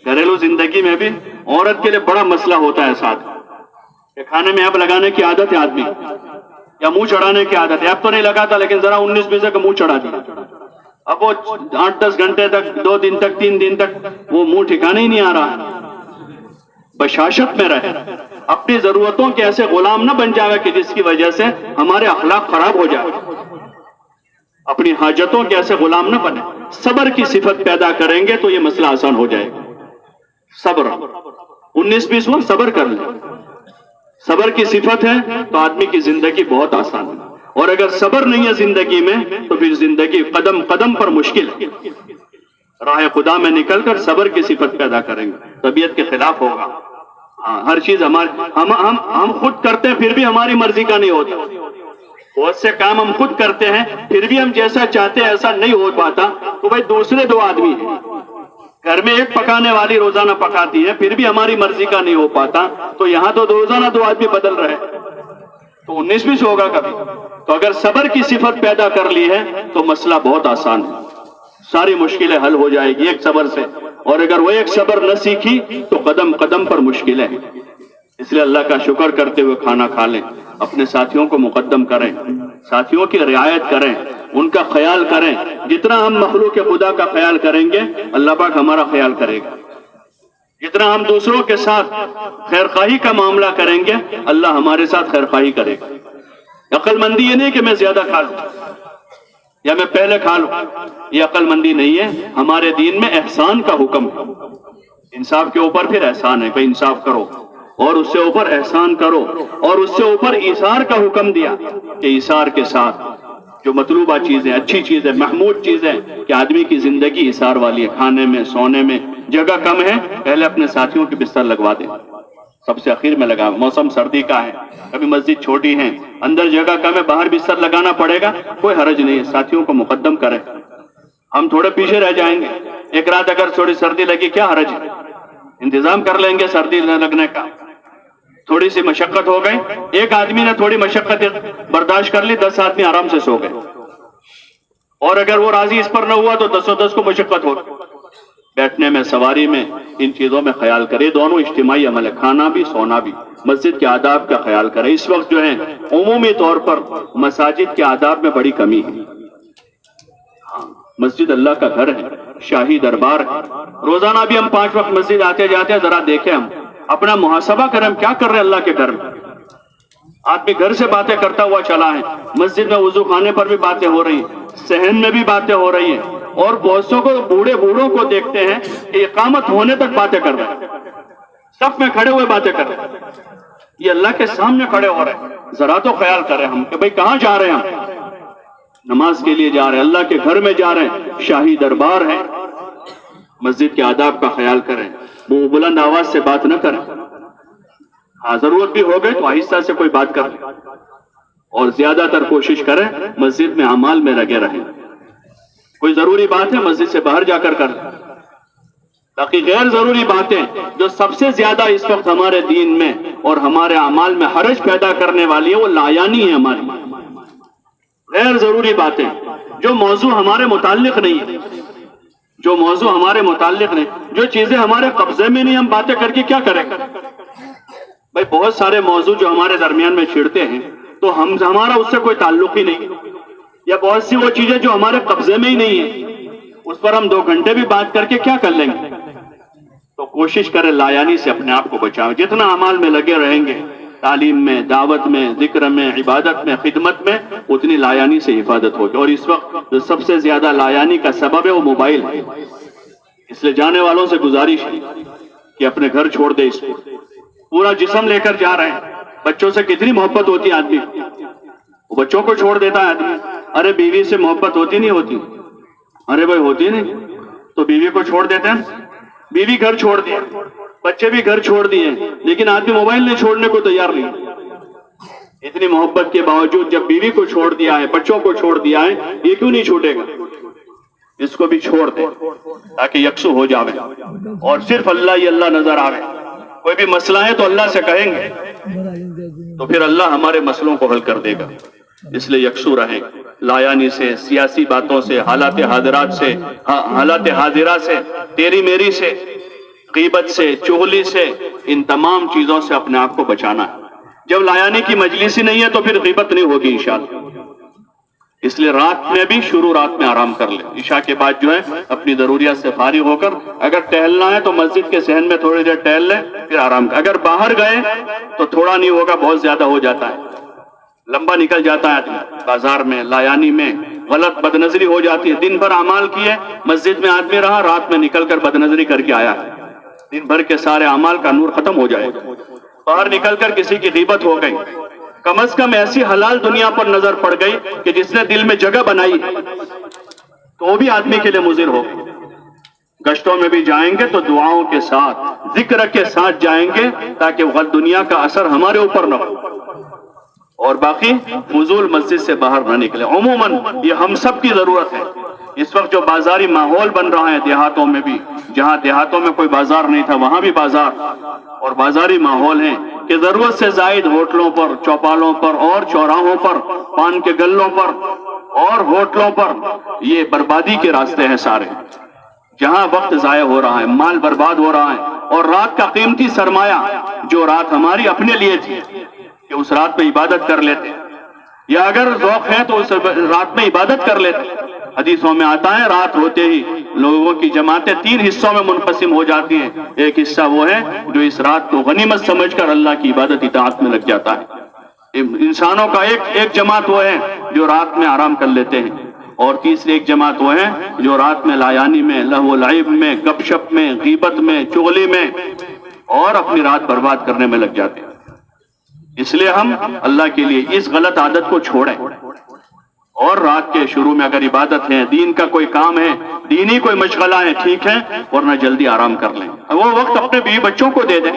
گھریلو زندگی میں بھی عورت کے لیے بڑا مسئلہ ہوتا ہے ساتھ کہ کھانے میں عیب لگانے کی عادت ہے آدمی, یا منہ چڑھانے کی عادت ہے. اب تو نہیں لگاتا لیکن ذرا 19-20 کا منہ چڑھا دیا. اب وہ 8-10 گھنٹے تک, 2 دن تک, 3 دن تک وہ منہ ٹھکانے ہی نہیں آ رہا. بشاشت میں رہے, اپنی ضرورتوں کے ایسے غلام نہ بن جائے کہ جس کی وجہ سے ہمارے اخلاق خراب ہو جائے. اپنی حاجتوں کے ایسے غلام نہ بنے. صبر کی صفت پیدا کریں گے تو یہ مسئلہ آسان ہو جائے گا. صبر 19-20 وقت صبر کر لیں. صبر کی صفت ہے تو آدمی کی زندگی بہت آسان ہے. اور اگر صبر نہیں ہے زندگی میں تو پھر زندگی قدم قدم پر مشکل ہے. راہ خدا میں نکل کر صبر کی صفت پیدا کریں گے. طبیعت کے خلاف ہوگا. ہاں, ہر چیز ہم خود کرتے ہیں پھر بھی ہماری مرضی کا نہیں ہوتا. بہت سے کام ہم خود کرتے ہیں پھر بھی ہم جیسا چاہتے ہیں ایسا نہیں ہو پاتا. تو بھائی دوسرے 2 آدمی ہیں, گھر میں ایک پکانے والی روزانہ پکاتی ہے پھر بھی ہماری مرضی کا نہیں ہو پاتا. تو یہاں تو روزانہ 2 آدمی بدل رہے تو 19-20 ہوگا کبھی. تو اگر صبر کی صفت پیدا کر لی ہے تو مسئلہ بہت آسان ہے. ساری مشکلیں حل ہو جائے گی ایک صبر سے. اور اگر وہ ایک صبر نہ سیکھی تو قدم قدم پر مشکلیں. اس لیے اللہ کا شکر کرتے ہوئے کھانا کھا لیں. اپنے ساتھیوں کو مقدم کریں, ساتھیوں کی رعایت کریں, ان کا خیال کریں. جتنا ہم مخلوق خدا کا خیال کریں گے اللہ پاک ہمارا خیال کرے گا. جتنا ہم دوسروں کے ساتھ خیر خواہی کا معاملہ کریں گے اللہ ہمارے ساتھ خیر خواہی کرے گا. عقل مندی یہ نہیں کہ میں زیادہ کھا لوں یا میں پہلے کھا لوں, یہ عقل مندی نہیں ہے. ہمارے دین میں احسان کا حکم ہے. انصاف کے اوپر پھر احسان ہے کہ انصاف کرو, اور اس سے اوپر احسان کرو, اور اس سے اوپر ایثار کا حکم دیا کہ ایثار کے ساتھ جو مطلوبہ چیزیں, اچھی چیزیں, محمود چیزیں, کہ آدمی کی زندگی ایثار والی ہے. کھانے میں, سونے میں جگہ کم ہے, پہلے اپنے ساتھیوں کے بستر لگوا دیں, سب سے آخر میں لگا. موسم سردی کا ہے, کبھی مسجد چھوٹی ہے, اندر جگہ کم ہے, باہر بستر لگانا پڑے گا, کوئی حرج نہیں ہے. ساتھیوں کو مقدم کریں. ہم تھوڑے پیچھے رہ جائیں گے. ایک رات اگر تھوڑی سردی لگی کیا حرج ہے, انتظام کر لیں گے سردی لگنے کا. تھوڑی سی مشقت ہو گئی, ایک آدمی نے تھوڑی مشقت برداشت کر لی, 10 آدمی آرام سے سو گئے. اور اگر وہ راضی اس پر نہ ہوا تو 10 کو مشقت ہو. بیٹھنے میں, سواری میں, ان چیزوں میں خیال کرے. دونوں اجتماعی عمل ہے, کھانا بھی سونا بھی. مسجد کے آداب کا خیال کرے. اس وقت جو ہے عمومی طور پر مساجد کے آداب میں بڑی کمی ہے. مسجد اللہ کا گھر ہے, شاہی دربار ہے. روزانہ بھی ہم 5 وقت مسجد آتے جاتے ہیں. ذرا دیکھیں ہم اپنا محاسبہ کریں، ہم کیا کر رہے ہیں اللہ کے گھر میں. آدمی گھر سے باتیں کرتا ہوا چلا ہے، مسجد میں وضو خانے پر بھی باتیں ہو رہی ہیں، صحن میں بھی باتیں ہو رہی ہیں، اور بہت سو کو بوڑھوں کو دیکھتے ہیں کہ اقامت ہونے تک باتیں کر رہے ہیں، صف میں کھڑے ہوئے باتیں کر رہے ہیں. یہ اللہ کے سامنے کھڑے ہو رہے ہیں. ذرا تو خیال کریں ہم کہ بھئی کہاں جا رہے ہیں ہم؟ نماز کے لیے جا رہے ہیں، اللہ کے گھر میں جا رہے ہیں، شاہی دربار ہے. مسجد کے آداب کا خیال کریں، وہ بلند آواز سے بات نہ کریں. ہاں ضرورت بھی ہو گئی تو آہستہ سے کوئی بات کر لیں، اور زیادہ تر کوشش کریں مسجد میں اعمال میں لگے رہیں. کوئی ضروری بات ہے مسجد سے باہر جا کر لیں. باقی غیر ضروری باتیں جو سب سے زیادہ اس وقت ہمارے دین میں اور ہمارے اعمال میں حرج پیدا کرنے والی ہے، وہ لایانی ہے ہماری. غیر ضروری باتیں جو موضوع ہمارے متعلق نہیں ہے، جو موضوع ہمارے متعلق نہیں، جو چیزیں ہمارے قبضے میں نہیں، ہم باتیں کر کے کیا کریں گے؟ بھائی بہت سارے موضوع جو ہمارے درمیان میں چھڑتے ہیں تو ہمارا اس سے کوئی تعلق ہی نہیں، یا بہت سی وہ چیزیں جو ہمارے قبضے میں ہی نہیں ہیں، اس پر ہم 2 گھنٹے بھی بات کر کے کیا کر لیں گے؟ تو کوشش کریں لایانی سے اپنے آپ کو بچائیں. جتنا اعمال میں لگے رہیں گے، تعلیم میں، دعوت میں، ذکر میں، عبادت میں، خدمت میں، اتنی لایانی سے حفاظت ہوگی. اور اس وقت جو سب سے زیادہ لایانی کا سبب ہے وہ موبائل ہے. اس لیے جانے والوں سے گزارش ہے کہ اپنے گھر چھوڑ دے. اس کو پورا جسم لے کر جا رہے ہیں. بچوں سے کتنی محبت ہوتی ہے آدمی، وہ بچوں کو چھوڑ دیتا ہے آدمی. ارے بیوی سے محبت ہوتی نہیں ہوتی؟ ارے بھائی ہوتی نہیں تو بیوی کو چھوڑ دیتے ہیں. بیوی گھر چھوڑ دیے، بچے بھی گھر چھوڑ دیے، لیکن آدمی موبائل نہیں چھوڑنے کو تیار نہیں. اتنی محبت کے باوجود جب بیوی کو چھوڑ دیا ہے، بچوں کو چھوڑ دیا ہے، یہ کیوں نہیں چھوٹے گا؟ اس کو بھی چھوڑ دے تاکہ یکسو ہو جاوے اور صرف اللہ ہی اللہ نظر آوے. کوئی بھی مسئلہ ہے تو اللہ سے کہیں گے تو پھر اللہ ہمارے مسئلوں کو حل کر دے گا. اس لیے یکسو رہیں، لایانی سے، سیاسی باتوں سے، حالات حاضرات سے، حالات حاضرہ سے، تیری میری سے، غیبت سے، چغلی سے، ان تمام چیزوں سے اپنے آپ کو بچانا ہے. جب لایانی کی مجلس ہی نہیں ہے تو پھر غیبت نہیں ہوگی انشاءاللہ. اس لیے رات میں بھی شروع رات میں آرام کر لیں. عشاء کے بعد جو ہے اپنی ضروریات سے فارغ ہو کر اگر ٹہلنا ہے تو مسجد کے صحن میں تھوڑی دیر ٹہل لیں، پھر آرام کر. اگر باہر گئے تو تھوڑا نہیں ہوگا، بہت زیادہ ہو جاتا ہے، لمبا نکل جاتا ہے آدمی. بازار میں، لایانی میں غلط بد نظری ہو جاتی ہے. دن بھر اعمال کیے، مسجد میں آدمی رہا، رات میں نکل کر بد نظری کر کے آیا، دن بھر کے سارے اعمال کا نور ختم ہو جائے گا. باہر نکل کر کسی کی غیبت ہو گئی، کم از کم ایسی حلال دنیا پر نظر پڑ گئی کہ جس نے دل میں جگہ بنائی تو وہ بھی آدمی کے لیے مضر ہو. گشتوں میں بھی جائیں گے تو دعاؤں کے ساتھ، ذکر کے ساتھ جائیں گے تاکہ غلط دنیا کا اثر ہمارے اوپر نہ ہو. اور باقی فضول مسجد سے باہر نہ نکلے. عموماً یہ ہم سب کی ضرورت ہے. اس وقت جو بازاری ماحول بن رہا ہے دیہاتوں میں بھی، جہاں دیہاتوں میں کوئی بازار نہیں تھا وہاں بھی بازار اور بازاری ماحول ہیں کہ ضرورت سے زائد ہوٹلوں پر، چوپالوں پر اور چوراہوں پر، پان کے گلوں پر اور ہوٹلوں پر یہ بربادی کے راستے ہیں سارے، جہاں وقت ضائع ہو رہا ہے، مال برباد ہو رہا ہے. اور رات کا قیمتی سرمایہ جو رات ہماری اپنے لیے تھی کہ اس رات میں عبادت کر لیتے، یا اگر ذوق ہے تو اس رات میں عبادت کر لیتے. حدیثوں میں آتا ہے رات ہوتے ہی لوگوں کی جماعتیں 3 حصوں میں منقسم ہو جاتی ہیں. ایک حصہ وہ ہے جو اس رات کو غنیمت سمجھ کر اللہ کی عبادت اطاعت میں لگ جاتا ہے. انسانوں کا ایک جماعت وہ ہے جو رات میں آرام کر لیتے ہیں، اور تیسری ایک جماعت وہ ہے جو رات میں لایانی میں، لہو و لعب میں، گپ شپ میں، غیبت میں، چغلی میں اور اپنی رات برباد کرنے میں لگ جاتے ہیں. اس لیے ہم اللہ کے لیے اس غلط عادت کو چھوڑیں اور رات کے شروع میں اگر عبادت ہے، دین کا کوئی کام ہے، دینی کوئی مشغلہ ہے، ٹھیک ہے، ورنہ جلدی آرام کر لیں. وہ وقت اپنے بیوی بچوں کو دے دیں.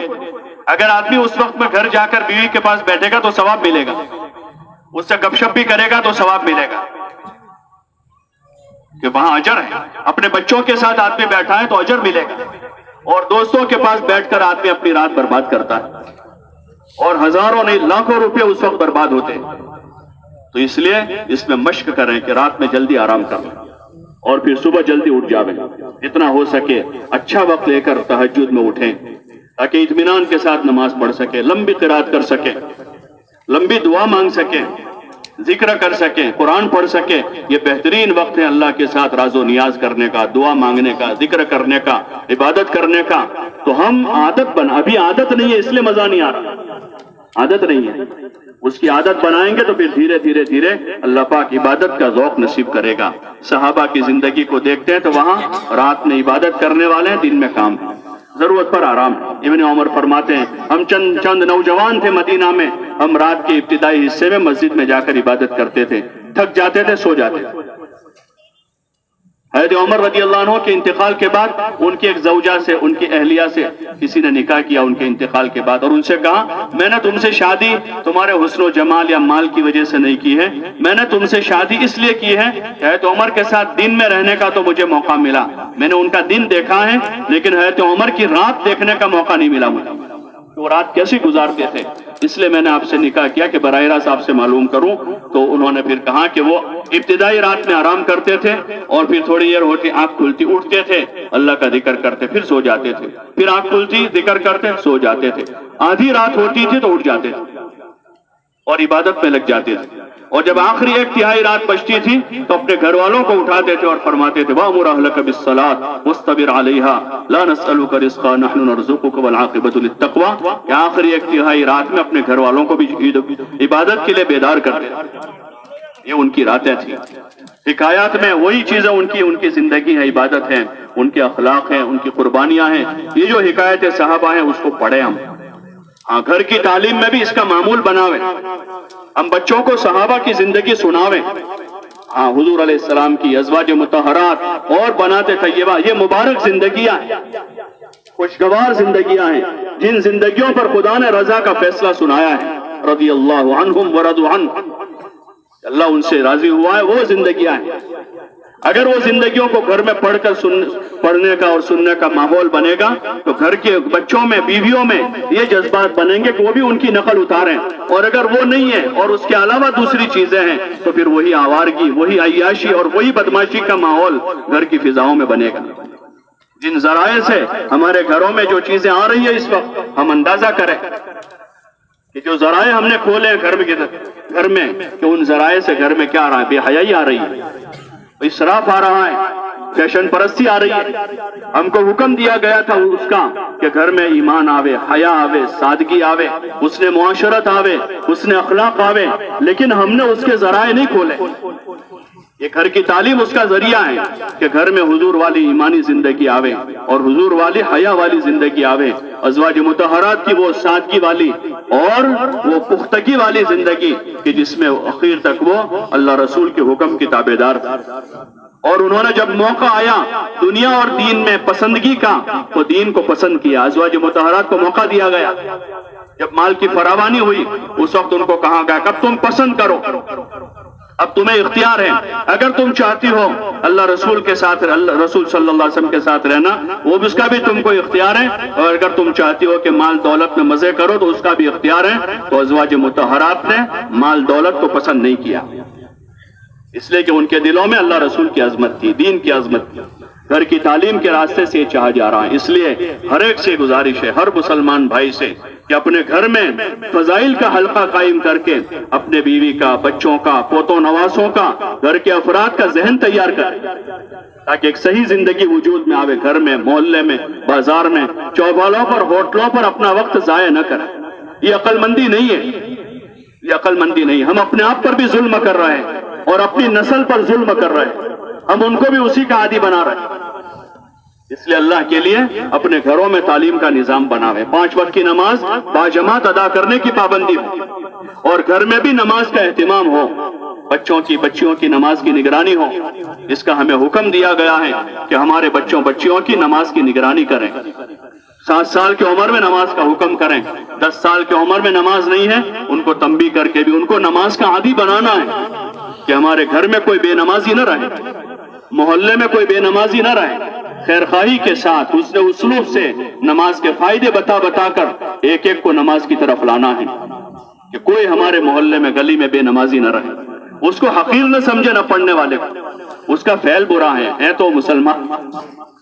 اگر آدمی اس وقت میں گھر جا کر بیوی کے پاس بیٹھے گا تو ثواب ملے گا، اس سے گپ شپ بھی کرے گا تو ثواب ملے گا کہ وہاں اجر ہے. اپنے بچوں کے ساتھ آدمی بیٹھا ہے تو اجر ملے گا. اور دوستوں کے پاس بیٹھ کر آدمی اپنی رات برباد کرتا ہے اور ہزاروں نہیں لاکھوں روپے اس وقت برباد ہوتے ہیں. تو اس لیے اس میں مشق کریں کہ رات میں جلدی آرام کریں اور پھر صبح جلدی اٹھ جاویں. جتنا ہو سکے اچھا وقت لے کر تہجد میں اٹھیں تاکہ اطمینان کے ساتھ نماز پڑھ سکے، لمبی قرات کر سکے، لمبی دعا مانگ سکے. ذکر کر سکیں، قرآن پڑھ سکیں، یہ بہترین وقت ہے اللہ کے ساتھ راز و نیاز کرنے کا، دعا مانگنے کا، ذکر کرنے کا، عبادت کرنے کا۔ تو ہم عادت ابھی عادت نہیں ہے اس لیے مزہ نہیں آ رہا، عادت نہیں ہے، اس کی عادت بنائیں گے تو پھر دھیرے دھیرے دھیرے اللہ پاک عبادت کا ذوق نصیب کرے گا۔ صحابہ کی زندگی کو دیکھتے ہیں تو وہاں رات میں عبادت کرنے والے ہیں، دن میں کام ہے، ضرورت پر آرام ہے۔ ابن عمر فرماتے ہیں ہم چند نوجوان تھے مدینہ میں، ہم رات کے ابتدائی حصے میں مسجد میں جا کر عبادت کرتے تھے، تھک جاتے تھے، سو جاتے تھے۔ حضرت عمر رضی اللہ عنہ کے انتقال کے بعد ان کی ایک زوجہ سے، ان کی اہلیہ سے کسی نے نکاح کیا ان کے انتقال کے بعد، اور ان سے کہا میں نے تم سے شادی تمہارے حسن و جمال یا مال کی وجہ سے نہیں کی ہے، میں نے تم سے شادی اس لیے کی ہے کہ حضرت عمر کے ساتھ دن میں رہنے کا تو مجھے موقع ملا، میں نے ان کا دن دیکھا ہے، لیکن حضرت عمر کی رات دیکھنے کا موقع نہیں ملا مجھے، وہ رات کیسے گزارتے تھے، اس لیے میں نے آپ سے نکاح کیا کہ براہ راست آپ سے معلوم کروں۔ تو انہوں نے پھر کہا کہ وہ ابتدائی رات میں آرام کرتے تھے اور پھر تھوڑی دیر ہوتی آنکھ کھلتی اٹھتے تھے، اللہ کا ذکر کرتے، پھر سو جاتے تھے، پھر آنکھ کھلتی ذکر کرتے، سو جاتے تھے، آدھی رات ہوتی تھی تو اٹھ جاتے تھے اور عبادت میں لگ جاتے تھے، اور جب آخری ایک تہائی رات بچتی تھی تو اپنے گھر والوں کو اٹھاتے تھے اور فرماتے تھے وَأْمُرْ أَهْلَكَ بِالصَّلَاةِ وَاصْطَبِرْ عَلَيْهَا لَا نَسْأَلُكَ رِزْقًا نَحْنُ نَرْزُقُكَ وَالْعَاقِبَةُ لِلتَّقْوَىٰ، کہ آخری ایک تہائی رات میں اپنے گھر والوں کو بھی عبادت کے لیے بیدار کرتے تھے۔ یہ ان کی راتیں تھیں۔ حکایات میں وہی چیزیں ان کی زندگی ہے، عبادت ہے، ان کے اخلاق ہیں، ان کی قربانیاں ہیں۔ یہ جو حکایت صحابہ ہیں اس کو پڑھیں ہم، ہاں گھر کی تعلیم میں بھی اس کا معمول بناویں، ہم بچوں کو صحابہ کی زندگی سناویں، ہاں حضور علیہ السلام کی ازواج مطہرات اور بنات طیبہ، یہ مبارک زندگیاں ہیں، خوشگوار زندگیاں ہیں، جن زندگیوں پر خدا نے رضا کا فیصلہ سنایا ہے، رضی اللہ عنہم ورضوا عنہ، اللہ ان سے راضی ہوا ہے، وہ زندگیاں ہیں۔ اگر وہ زندگیوں کو گھر میں پڑھنے کا اور سننے کا ماحول بنے گا تو گھر کے بچوں میں، بیویوں میں یہ جذبات بنیں گے کہ وہ بھی ان کی نقل اتاریں، اور اگر وہ نہیں ہے اور اس کے علاوہ دوسری چیزیں ہیں تو پھر وہی آوارگی، وہی عیاشی اور وہی بدماشی کا ماحول گھر کی فضاؤں میں بنے گا۔ جن ذرائع سے ہمارے گھروں میں جو چیزیں آ رہی ہیں اس وقت، ہم اندازہ کریں کہ جو ذرائع ہم نے کھولے ہیں گھر میں کہ ان ذرائع سے گھر میں کیا آ رہا ہے؟ بے حیائی آ رہی ہے، اسراف آ رہا ہے، فیشن پرستی آ رہی ہے۔ ہم کو حکم دیا گیا تھا اس کا کہ گھر میں ایمان آوے، حیا آوے، سادگی آوے، حسن معاشرت آوے، حسن اخلاق آوے، لیکن ہم نے اس کے ذرائع نہیں کھولے۔ یہ گھر کی تعلیم اس کا ذریعہ ہے کہ گھر میں حضور والی ایمانی زندگی آوے اور حضور والی حیا والی زندگی آوے، ازواج مطہرات کی وہ سادگی والی اور وہ پختگی والی زندگی کہ جس میں اخیر تک وہ اللہ رسول کے حکم کی تابعدار تھا۔ اور انہوں نے جب موقع آیا دنیا اور دین میں پسندگی کا تو دین کو پسند کیا، ازواج مطہرات کو موقع دیا گیا۔ جب مال کی فراوانی ہوئی اس وقت ان کو کہا گیا کہ اب تم پسند کرو، اب تمہیں اختیار ہے، اگر تم چاہتی ہو اللہ رسول کے ساتھ، اللہ رسول صلی اللہ علیہ وسلم کے ساتھ رہنا، وہ بھی اس کا بھی تم کو اختیار ہے، اور اگر تم چاہتی ہو کہ مال دولت میں مزے کرو تو اس کا بھی اختیار ہے۔ تو ازواج مطہرات نے مال دولت کو پسند نہیں کیا، اس لیے کہ ان کے دلوں میں اللہ رسول کی عظمت تھی، دین کی عظمت تھی، گھر کی تعلیم کے راستے سے یہ چاہا جا رہا ہے۔ اس لیے ہر ایک سے گزارش ہے، ہر مسلمان بھائی سے، کہ اپنے گھر میں فضائل کا حلقہ قائم کر کے اپنے بیوی کا، بچوں کا، پوتوں نواسوں کا، گھر کے افراد کا ذہن تیار کرے تاکہ ایک صحیح زندگی وجود میں آوے، گھر میں، محلے میں، بازار میں، چوبالوں پر، ہوٹلوں پر اپنا وقت ضائع نہ کرے۔ یہ عقل مندی نہیں ہے، یہ عقل مندی نہیں، ہم اپنے آپ پر بھی ظلم کر رہے ہیں اور اپنی نسل پر ظلم کر رہے ہیں، ہم ان کو بھی اسی کا عادی بنا رہے ہیں۔ اس لیے اللہ کے لیے اپنے گھروں میں تعلیم کا نظام بناوے، 5 وقت کی نماز باجماعت ادا کرنے کی پابندی ہو، اور گھر میں بھی نماز کا اہتمام ہو، بچیوں کی نماز کی نگرانی ہو۔ اس کا ہمیں حکم دیا گیا ہے کہ ہمارے بچیوں کی نماز کی نگرانی کریں، 7 سال کی عمر میں نماز کا حکم کریں، 10 سال کی عمر میں نماز نہیں ہے ان کو تنبیہ کر کے بھی ان کو نماز کا عادی بنانا ہے کہ ہمارے گھر میں کوئی بے نمازی نہ رہے، محلے میں کوئی بے نمازی نہ رہے۔ خیر خواہی کے ساتھ حسن اسلوب سے نماز کے فائدے بتا کر ایک ایک کو نماز کی طرف لانا ہے کہ کوئی ہمارے محلے میں، گلی میں بے نمازی نہ رہے، اس کو حقیر نہ سمجھے، نہ پڑھنے والے کو، اس کا فعل برا ہے تو مسلمان،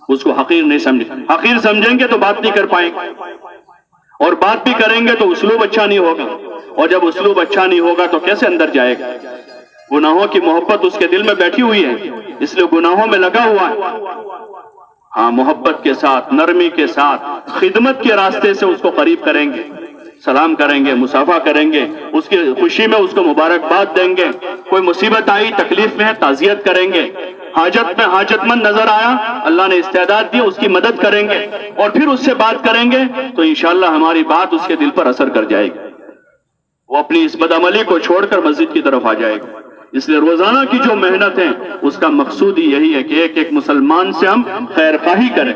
اس کو حقیر نہیں سمجھے، حقیر سمجھیں گے تو بات نہیں کر پائیں گے، اور بات بھی کریں گے تو اسلوب اچھا نہیں ہوگا، اور جب اسلوب اچھا نہیں ہوگا تو کیسے اندر جائے گا۔ گناہوں کی محبت اس کے دل میں بیٹھی ہوئی ہے، اس لیے گناہوں میں لگا ہوا ہے۔ ہاں، محبت کے ساتھ، نرمی کے ساتھ، خدمت کے راستے سے اس کو قریب کریں گے، سلام کریں گے، مصافحہ کریں گے، اس کی خوشی میں اس کو مبارکباد دیں گے، کوئی مصیبت آئی، تکلیف میں ہے، تعزیت کریں گے، حاجت میں حاجت مند نظر آیا، اللہ نے استعداد دی، اس کی مدد کریں گے، اور پھر اس سے بات کریں گے تو انشاءاللہ ہماری بات اس کے دل پر اثر کر جائے گی، وہ اپنی اس بدعملی کو چھوڑ کر مسجد کی طرف آ جائے گا۔ اس لیے روزانہ کی جو محنت ہے اس کا مقصود ہی یہی ہے کہ ایک ایک مسلمان سے ہم خیر خواہی کریں،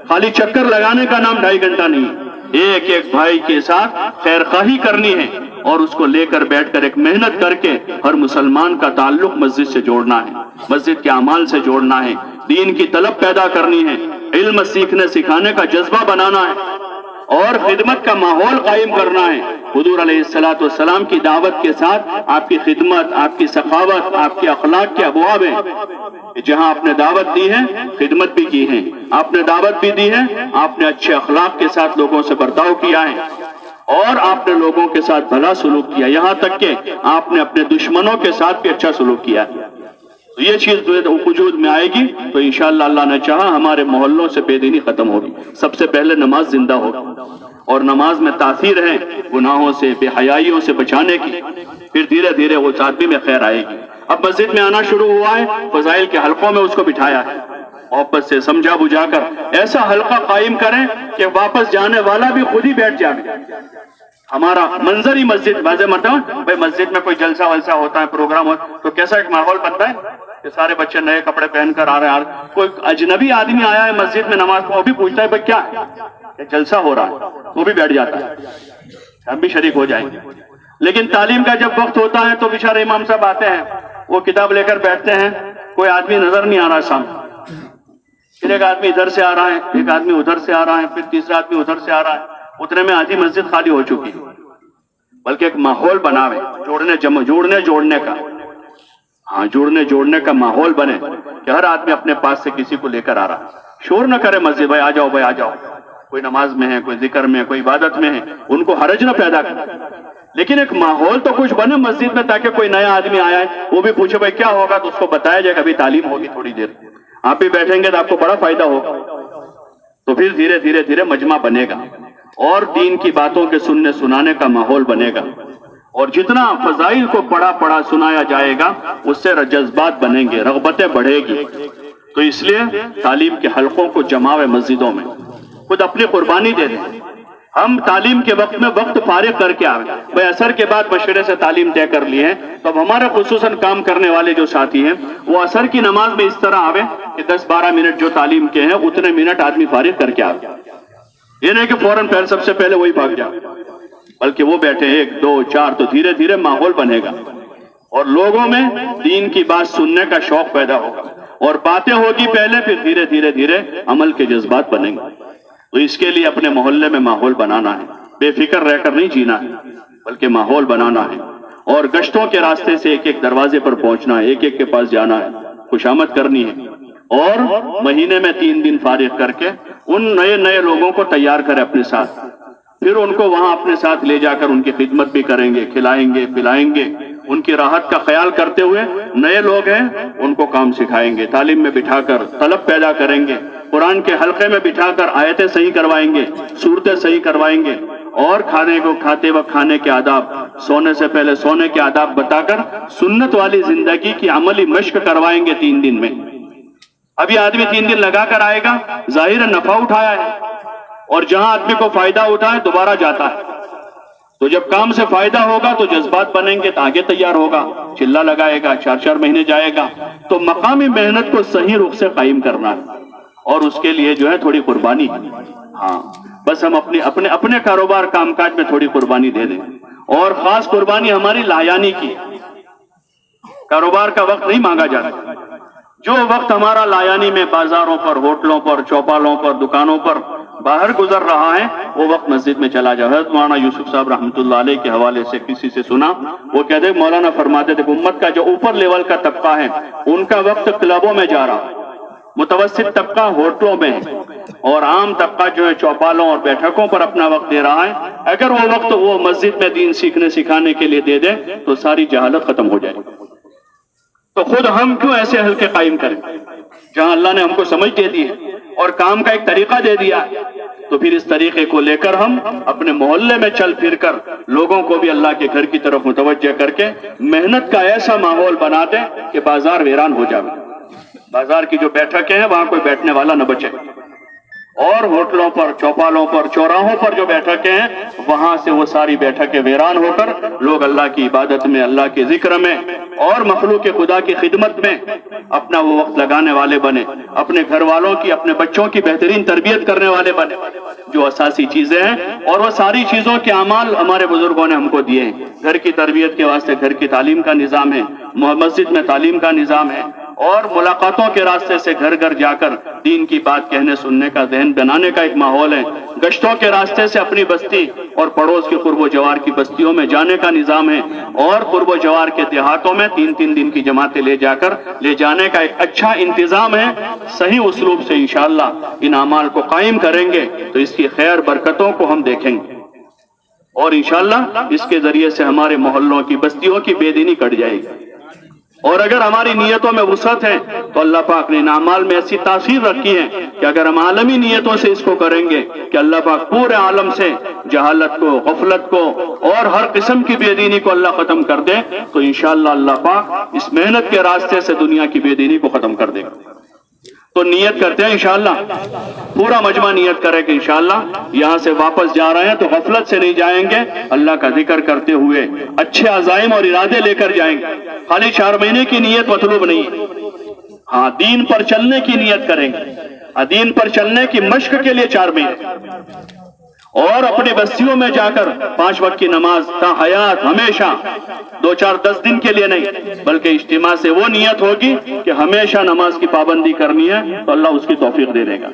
خالی چکر لگانے کا نام 2.5 گھنٹہ نہیں، ایک ایک بھائی کے ساتھ خیر خواہی کرنی ہے، اور اس کو لے کر بیٹھ کر ایک محنت کر کے ہر مسلمان کا تعلق مسجد سے جوڑنا ہے، مسجد کے اعمال سے جوڑنا ہے، دین کی طلب پیدا کرنی ہے، علم سیکھنے سکھانے کا جذبہ بنانا ہے، اور خدمت کا ماحول قائم کرنا ہے۔ حضور علیہ السلام کی دعوت کے ساتھ آپ کی خدمت، آپ کی سخاوت، آپ کے اخلاق کے ابواب ہیں۔ جہاں آپ نے دعوت دی ہے، خدمت بھی کی ہے، آپ نے دعوت بھی دی ہے، آپ نے اچھے اخلاق کے ساتھ لوگوں سے برتاؤ کیا ہے، اور آپ نے لوگوں کے ساتھ بھلا سلوک کیا، یہاں تک کہ آپ نے اپنے دشمنوں کے ساتھ بھی اچھا سلوک کیا ہے۔ تو یہ چیز وجود میں آئے گی تو انشاءاللہ اللہ نے چاہا ہمارے محلوں سے بے دینی ختم ہوگی۔ سب سے پہلے نماز زندہ ہوگی، اور نماز میں تاثیر ہے گناہوں سے، بے حیائیوں سے بچانے کی، پھر دھیرے دھیرے وہ آدمی میں خیر آئے گی۔ اب مسجد میں آنا شروع ہوا ہے، فضائل کے حلقوں میں اس کو بٹھایا ہے، محبت سے سمجھا بجھا کر ایسا حلقہ قائم کریں کہ واپس جانے والا بھی خود ہی بیٹھ جائے۔ ہمارا منظر ہی مسجد، بعض مرتبہ بھائی مسجد میں کوئی جلسہ ولسہ ہوتا ہے، پروگرام ہوتا ہے تو کیسا ایک ماحول بنتا ہے کہ سارے بچے نئے کپڑے پہن کر آ رہے ہیں، کوئی اجنبی آدمی آیا ہے مسجد میں نماز کو، وہ بھی پوچھتا ہے بھائی کیا ہے، کہ جلسہ ہو رہا ہے، وہ بھی بیٹھ جاتا ہے، ہم بھی شریک ہو جائیں گے۔ لیکن تعلیم کا جب وقت ہوتا ہے تو بیچارے امام صاحب آتے ہیں، وہ کتاب لے کر بیٹھتے ہیں، کوئی آدمی نظر نہیں آ رہا سامنے، پھر ایک آدمی ادھر سے آ رہا ہے، ایک آدمی ادھر سے آ رہا ہے، پھر تیسرا آدمی ادھر سے آ رہا ہے، اتنے میں آدھی مسجد خالی ہو چکی ہے۔ بلکہ ایک ماحول بناوے جوڑنے کا، ہاں جوڑنے کا ماحول بنے کہ ہر آدمی اپنے پاس سے کسی کو لے کر آ رہا، شور نہ کرے مسجد، بھائی آ جاؤ، بھائی آ جاؤ، کوئی نماز میں ہے، کوئی ذکر میں ہے، کوئی عبادت میں ہے، ان کو حرج نہ پیدا کرے، لیکن ایک ماحول تو کچھ بنے مسجد میں تاکہ کوئی نیا آدمی آیا ہے وہ بھی پوچھے بھائی کیا ہوگا، تو اس کو بتایا جائے کہ ابھی تعلیم ہوگی تھوڑی دیر، آپ بھی بیٹھیں گے تو آپ کو بڑا فائدہ ہوگا، تو پھر دھیرے دھیرے مجمع بنے گا، اور دین کی باتوں کے سننے سنانے کا ماحول بنے گا، اور جتنا فضائل کو پڑھا سنایا جائے گا اس سے جذبات بنیں گے، رغبتیں بڑھے گی۔ تو اس لیے تعلیم کے حلقوں کو جماوے مسجدوں میں، خود اپنی قربانی دے دیں۔ ہم تعلیم کے وقت میں وقت فارغ کر کے آئیں، بھائی عصر کے بعد مشورے سے تعلیم طے کر لی ہے، تو اب ہمارے خصوصاً کام کرنے والے جو ساتھی ہیں وہ عصر کی نماز میں اس طرح آوے کہ 10-12 منٹ جو تعلیم کے ہیں اتنے منٹ آدمی فارغ کر کے آئے، یہ نہیں کہ فوراً پہلے سب سے پہلے وہی بھاگ جائے، بلکہ وہ بیٹھے 1 2 4، تو دھیرے دھیرے ماحول بنے گا، اور لوگوں میں دین کی بات سننے کا شوق پیدا ہوگا، اور باتیں ہوگی پہلے، پھر دھیرے دھیرے عمل کے جذبات بنیں گے۔ تو اس کے لیے اپنے محلے میں ماحول بنانا ہے، بے فکر رہ کر نہیں جینا ہے، بلکہ ماحول بنانا ہے، اور گشتوں کے راستے سے ایک ایک دروازے پر پہنچنا ہے، ایک ایک کے پاس جانا ہے، خوشامد کرنی ہے، اور مہینے میں 3 دن فارغ کر کے ان نئے لوگوں کو تیار کرے اپنے ساتھ، پھر ان کو وہاں اپنے ساتھ لے جا کر ان کی خدمت بھی کریں گے، کھلائیں گے پلائیں گے، ان کی راحت کا خیال کرتے ہوئے نئے لوگ ہیں ان کو کام سکھائیں گے، تعلیم میں بٹھا کر طلب پیدا کریں گے، قرآن کے حلقے میں بٹھا کر آیتیں صحیح کروائیں گے، صورتیں صحیح کروائیں گے، اور کھانے کو کھاتے وقت کھانے کے آداب، سونے سے پہلے سونے کے آداب بتا کر سنت والی زندگی کی عملی مشق کروائیں گے 3 دن میں۔ ابھی آدمی 3 دن لگا کر آئے گا، ظاہر نفع اٹھایا ہے، اور جہاں آدمی کو فائدہ اٹھائے دوبارہ جاتا ہے، تو جب کام سے فائدہ ہوگا تو جذبات بنیں گے تو آگے تیار ہوگا، چلا لگائے گا، 4 مہینے جائے گا۔ تو مقامی محنت کو صحیح رخ سے قائم کرنا ہے، اور اس کے لیے جو ہے تھوڑی قربانی، ہاں بس ہم اپنے کاروبار کام کاج میں تھوڑی قربانی دے دیں، اور خاص قربانی ہماری لایانی کی، کاروبار کا وقت نہیں مانگا جاتا، جو وقت ہمارا لایانی میں بازاروں پر، ہوٹلوں پر، چوپالوں پر، دکانوں پر باہر گزر رہا ہے، وہ وقت مسجد میں چلا جائے۔ حضرت مولانا یوسف صاحب رحمۃ اللہ علیہ کے حوالے سے کسی سے سنا، وہ کہتے مولانا فرماتے تھے امت کا جو اوپر لیول کا طبقہ ہے ان کا وقت کلبوں میں جا رہا، متوسط طبقہ ہوٹلوں میں ہے، اور عام طبقہ جو ہے چوپالوں اور بیٹھکوں پر اپنا وقت دے رہا ہے۔ اگر وہ وقت وہ مسجد میں دین سیکھنے سکھانے کے لیے دے دے تو ساری جہالت ختم ہو جائے گی۔ تو خود ہم کیوں ایسے حلقے قائم کریں جہاں اللہ نے ہم کو سمجھ دے دی ہے اور کام کا ایک طریقہ دے دیا ہے؟ تو پھر اس طریقے کو لے کر ہم اپنے محلے میں چل پھر کر لوگوں کو بھی اللہ کے گھر کی طرف متوجہ کر کے محنت کا ایسا ماحول بنا دیں کہ بازار ویران ہو جائے. بازار کی جو بیٹھکیں ہیں وہاں کوئی بیٹھنے والا نہ بچے, اور ہوٹلوں پر, چوپالوں پر, چوراہوں پر جو بیٹھکیں ہیں وہاں سے وہ ساری بیٹھکیں ویران ہو کر لوگ اللہ کی عبادت میں, اللہ کے ذکر میں اور مخلوق خدا کی خدمت میں اپنا وہ وقت لگانے والے بنے, اپنے گھر والوں کی, اپنے بچوں کی بہترین تربیت کرنے والے بنے, جو اساسی چیزیں ہیں. اور وہ ساری چیزوں کے اعمال ہمارے بزرگوں نے ہم کو دیے ہیں. گھر کی تربیت کے واسطے گھر کی تعلیم کا نظام ہے, مسجد میں تعلیم کا نظام ہے, اور ملاقاتوں کے راستے سے گھر گھر جا کر دین کی بات کہنے سننے کا ذہن بنانے کا ایک ماحول ہے. گشتوں کے راستے سے اپنی بستی اور پڑوس کے قرب و جوار کی بستیوں میں جانے کا نظام ہے, اور قرب و جوار کے دیہاتوں میں 3-3 دن کی جماعتیں لے جانے کا ایک اچھا انتظام ہے. صحیح اسلوب سے انشاءاللہ ان اعمال کو قائم کریں گے تو اس کی خیر برکتوں کو ہم دیکھیں گے, اور انشاءاللہ اس کے ذریعے سے ہمارے محلوں کی بستیوں کی بے دینی کٹ جائے گی. اور اگر ہماری نیتوں میں وسعت ہے تو اللہ پاک نے ان اعمال میں ایسی تاثیر رکھی ہے کہ اگر ہم عالمی نیتوں سے اس کو کریں گے کہ اللہ پاک پورے عالم سے جہالت کو, غفلت کو اور ہر قسم کی بے دینی کو اللہ ختم کر دے, تو انشاءاللہ اللہ پاک اس محنت کے راستے سے دنیا کی بے دینی کو ختم کر دے گا. تو نیت کرتے ہیں انشاءاللہ, پورا مجمع نیت کرے کہ انشاءاللہ یہاں سے واپس جا رہے ہیں تو غفلت سے نہیں جائیں گے, اللہ کا ذکر کرتے ہوئے اچھے عزائم اور ارادے لے کر جائیں گے. خالی 4 مہینے کی نیت مطلوب نہیں ہے, ہاں دین پر چلنے کی نیت کریں گے, دین پر چلنے کی مشق کے لیے 4 مہینے, اور اپنی بستیوں میں جا کر 5 وقت کی نماز تا حیات ہمیشہ 2-4-10 دن کے لیے نہیں, بلکہ اجتماع سے وہ نیت ہوگی کہ ہمیشہ نماز کی پابندی کرنی ہے تو اللہ اس کی توفیق دے دے گا.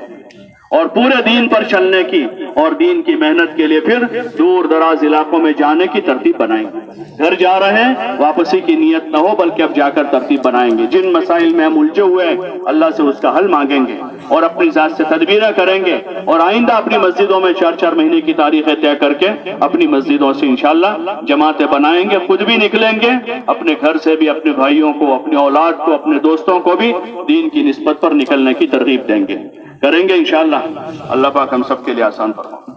اور پورے دین پر چلنے کی اور دین کی محنت کے لیے پھر دور دراز علاقوں میں جانے کی ترتیب بنائیں گے. گھر جا رہے ہیں واپسی کی نیت نہ ہو, بلکہ اب جا کر ترتیب بنائیں گے. جن مسائل میں ہم الجھے ہوئے ہیں اللہ سے اس کا حل مانگیں گے اور اپنی ذات سے تدبیریں کریں گے, اور آئندہ اپنی مسجدوں میں 4-4 مہینے کی تاریخیں طے کر کے اپنی مسجدوں سے انشاءاللہ جماعتیں بنائیں گے. خود بھی نکلیں گے, اپنے گھر سے بھی اپنے بھائیوں کو, اپنی اولاد کو, اپنے دوستوں کو بھی دین کی نسبت پر نکلنے کی ترغیب دیں گے. کریں گے انشاءاللہ. اللہ پاک ہم سب کے لیے آسان فرمائے.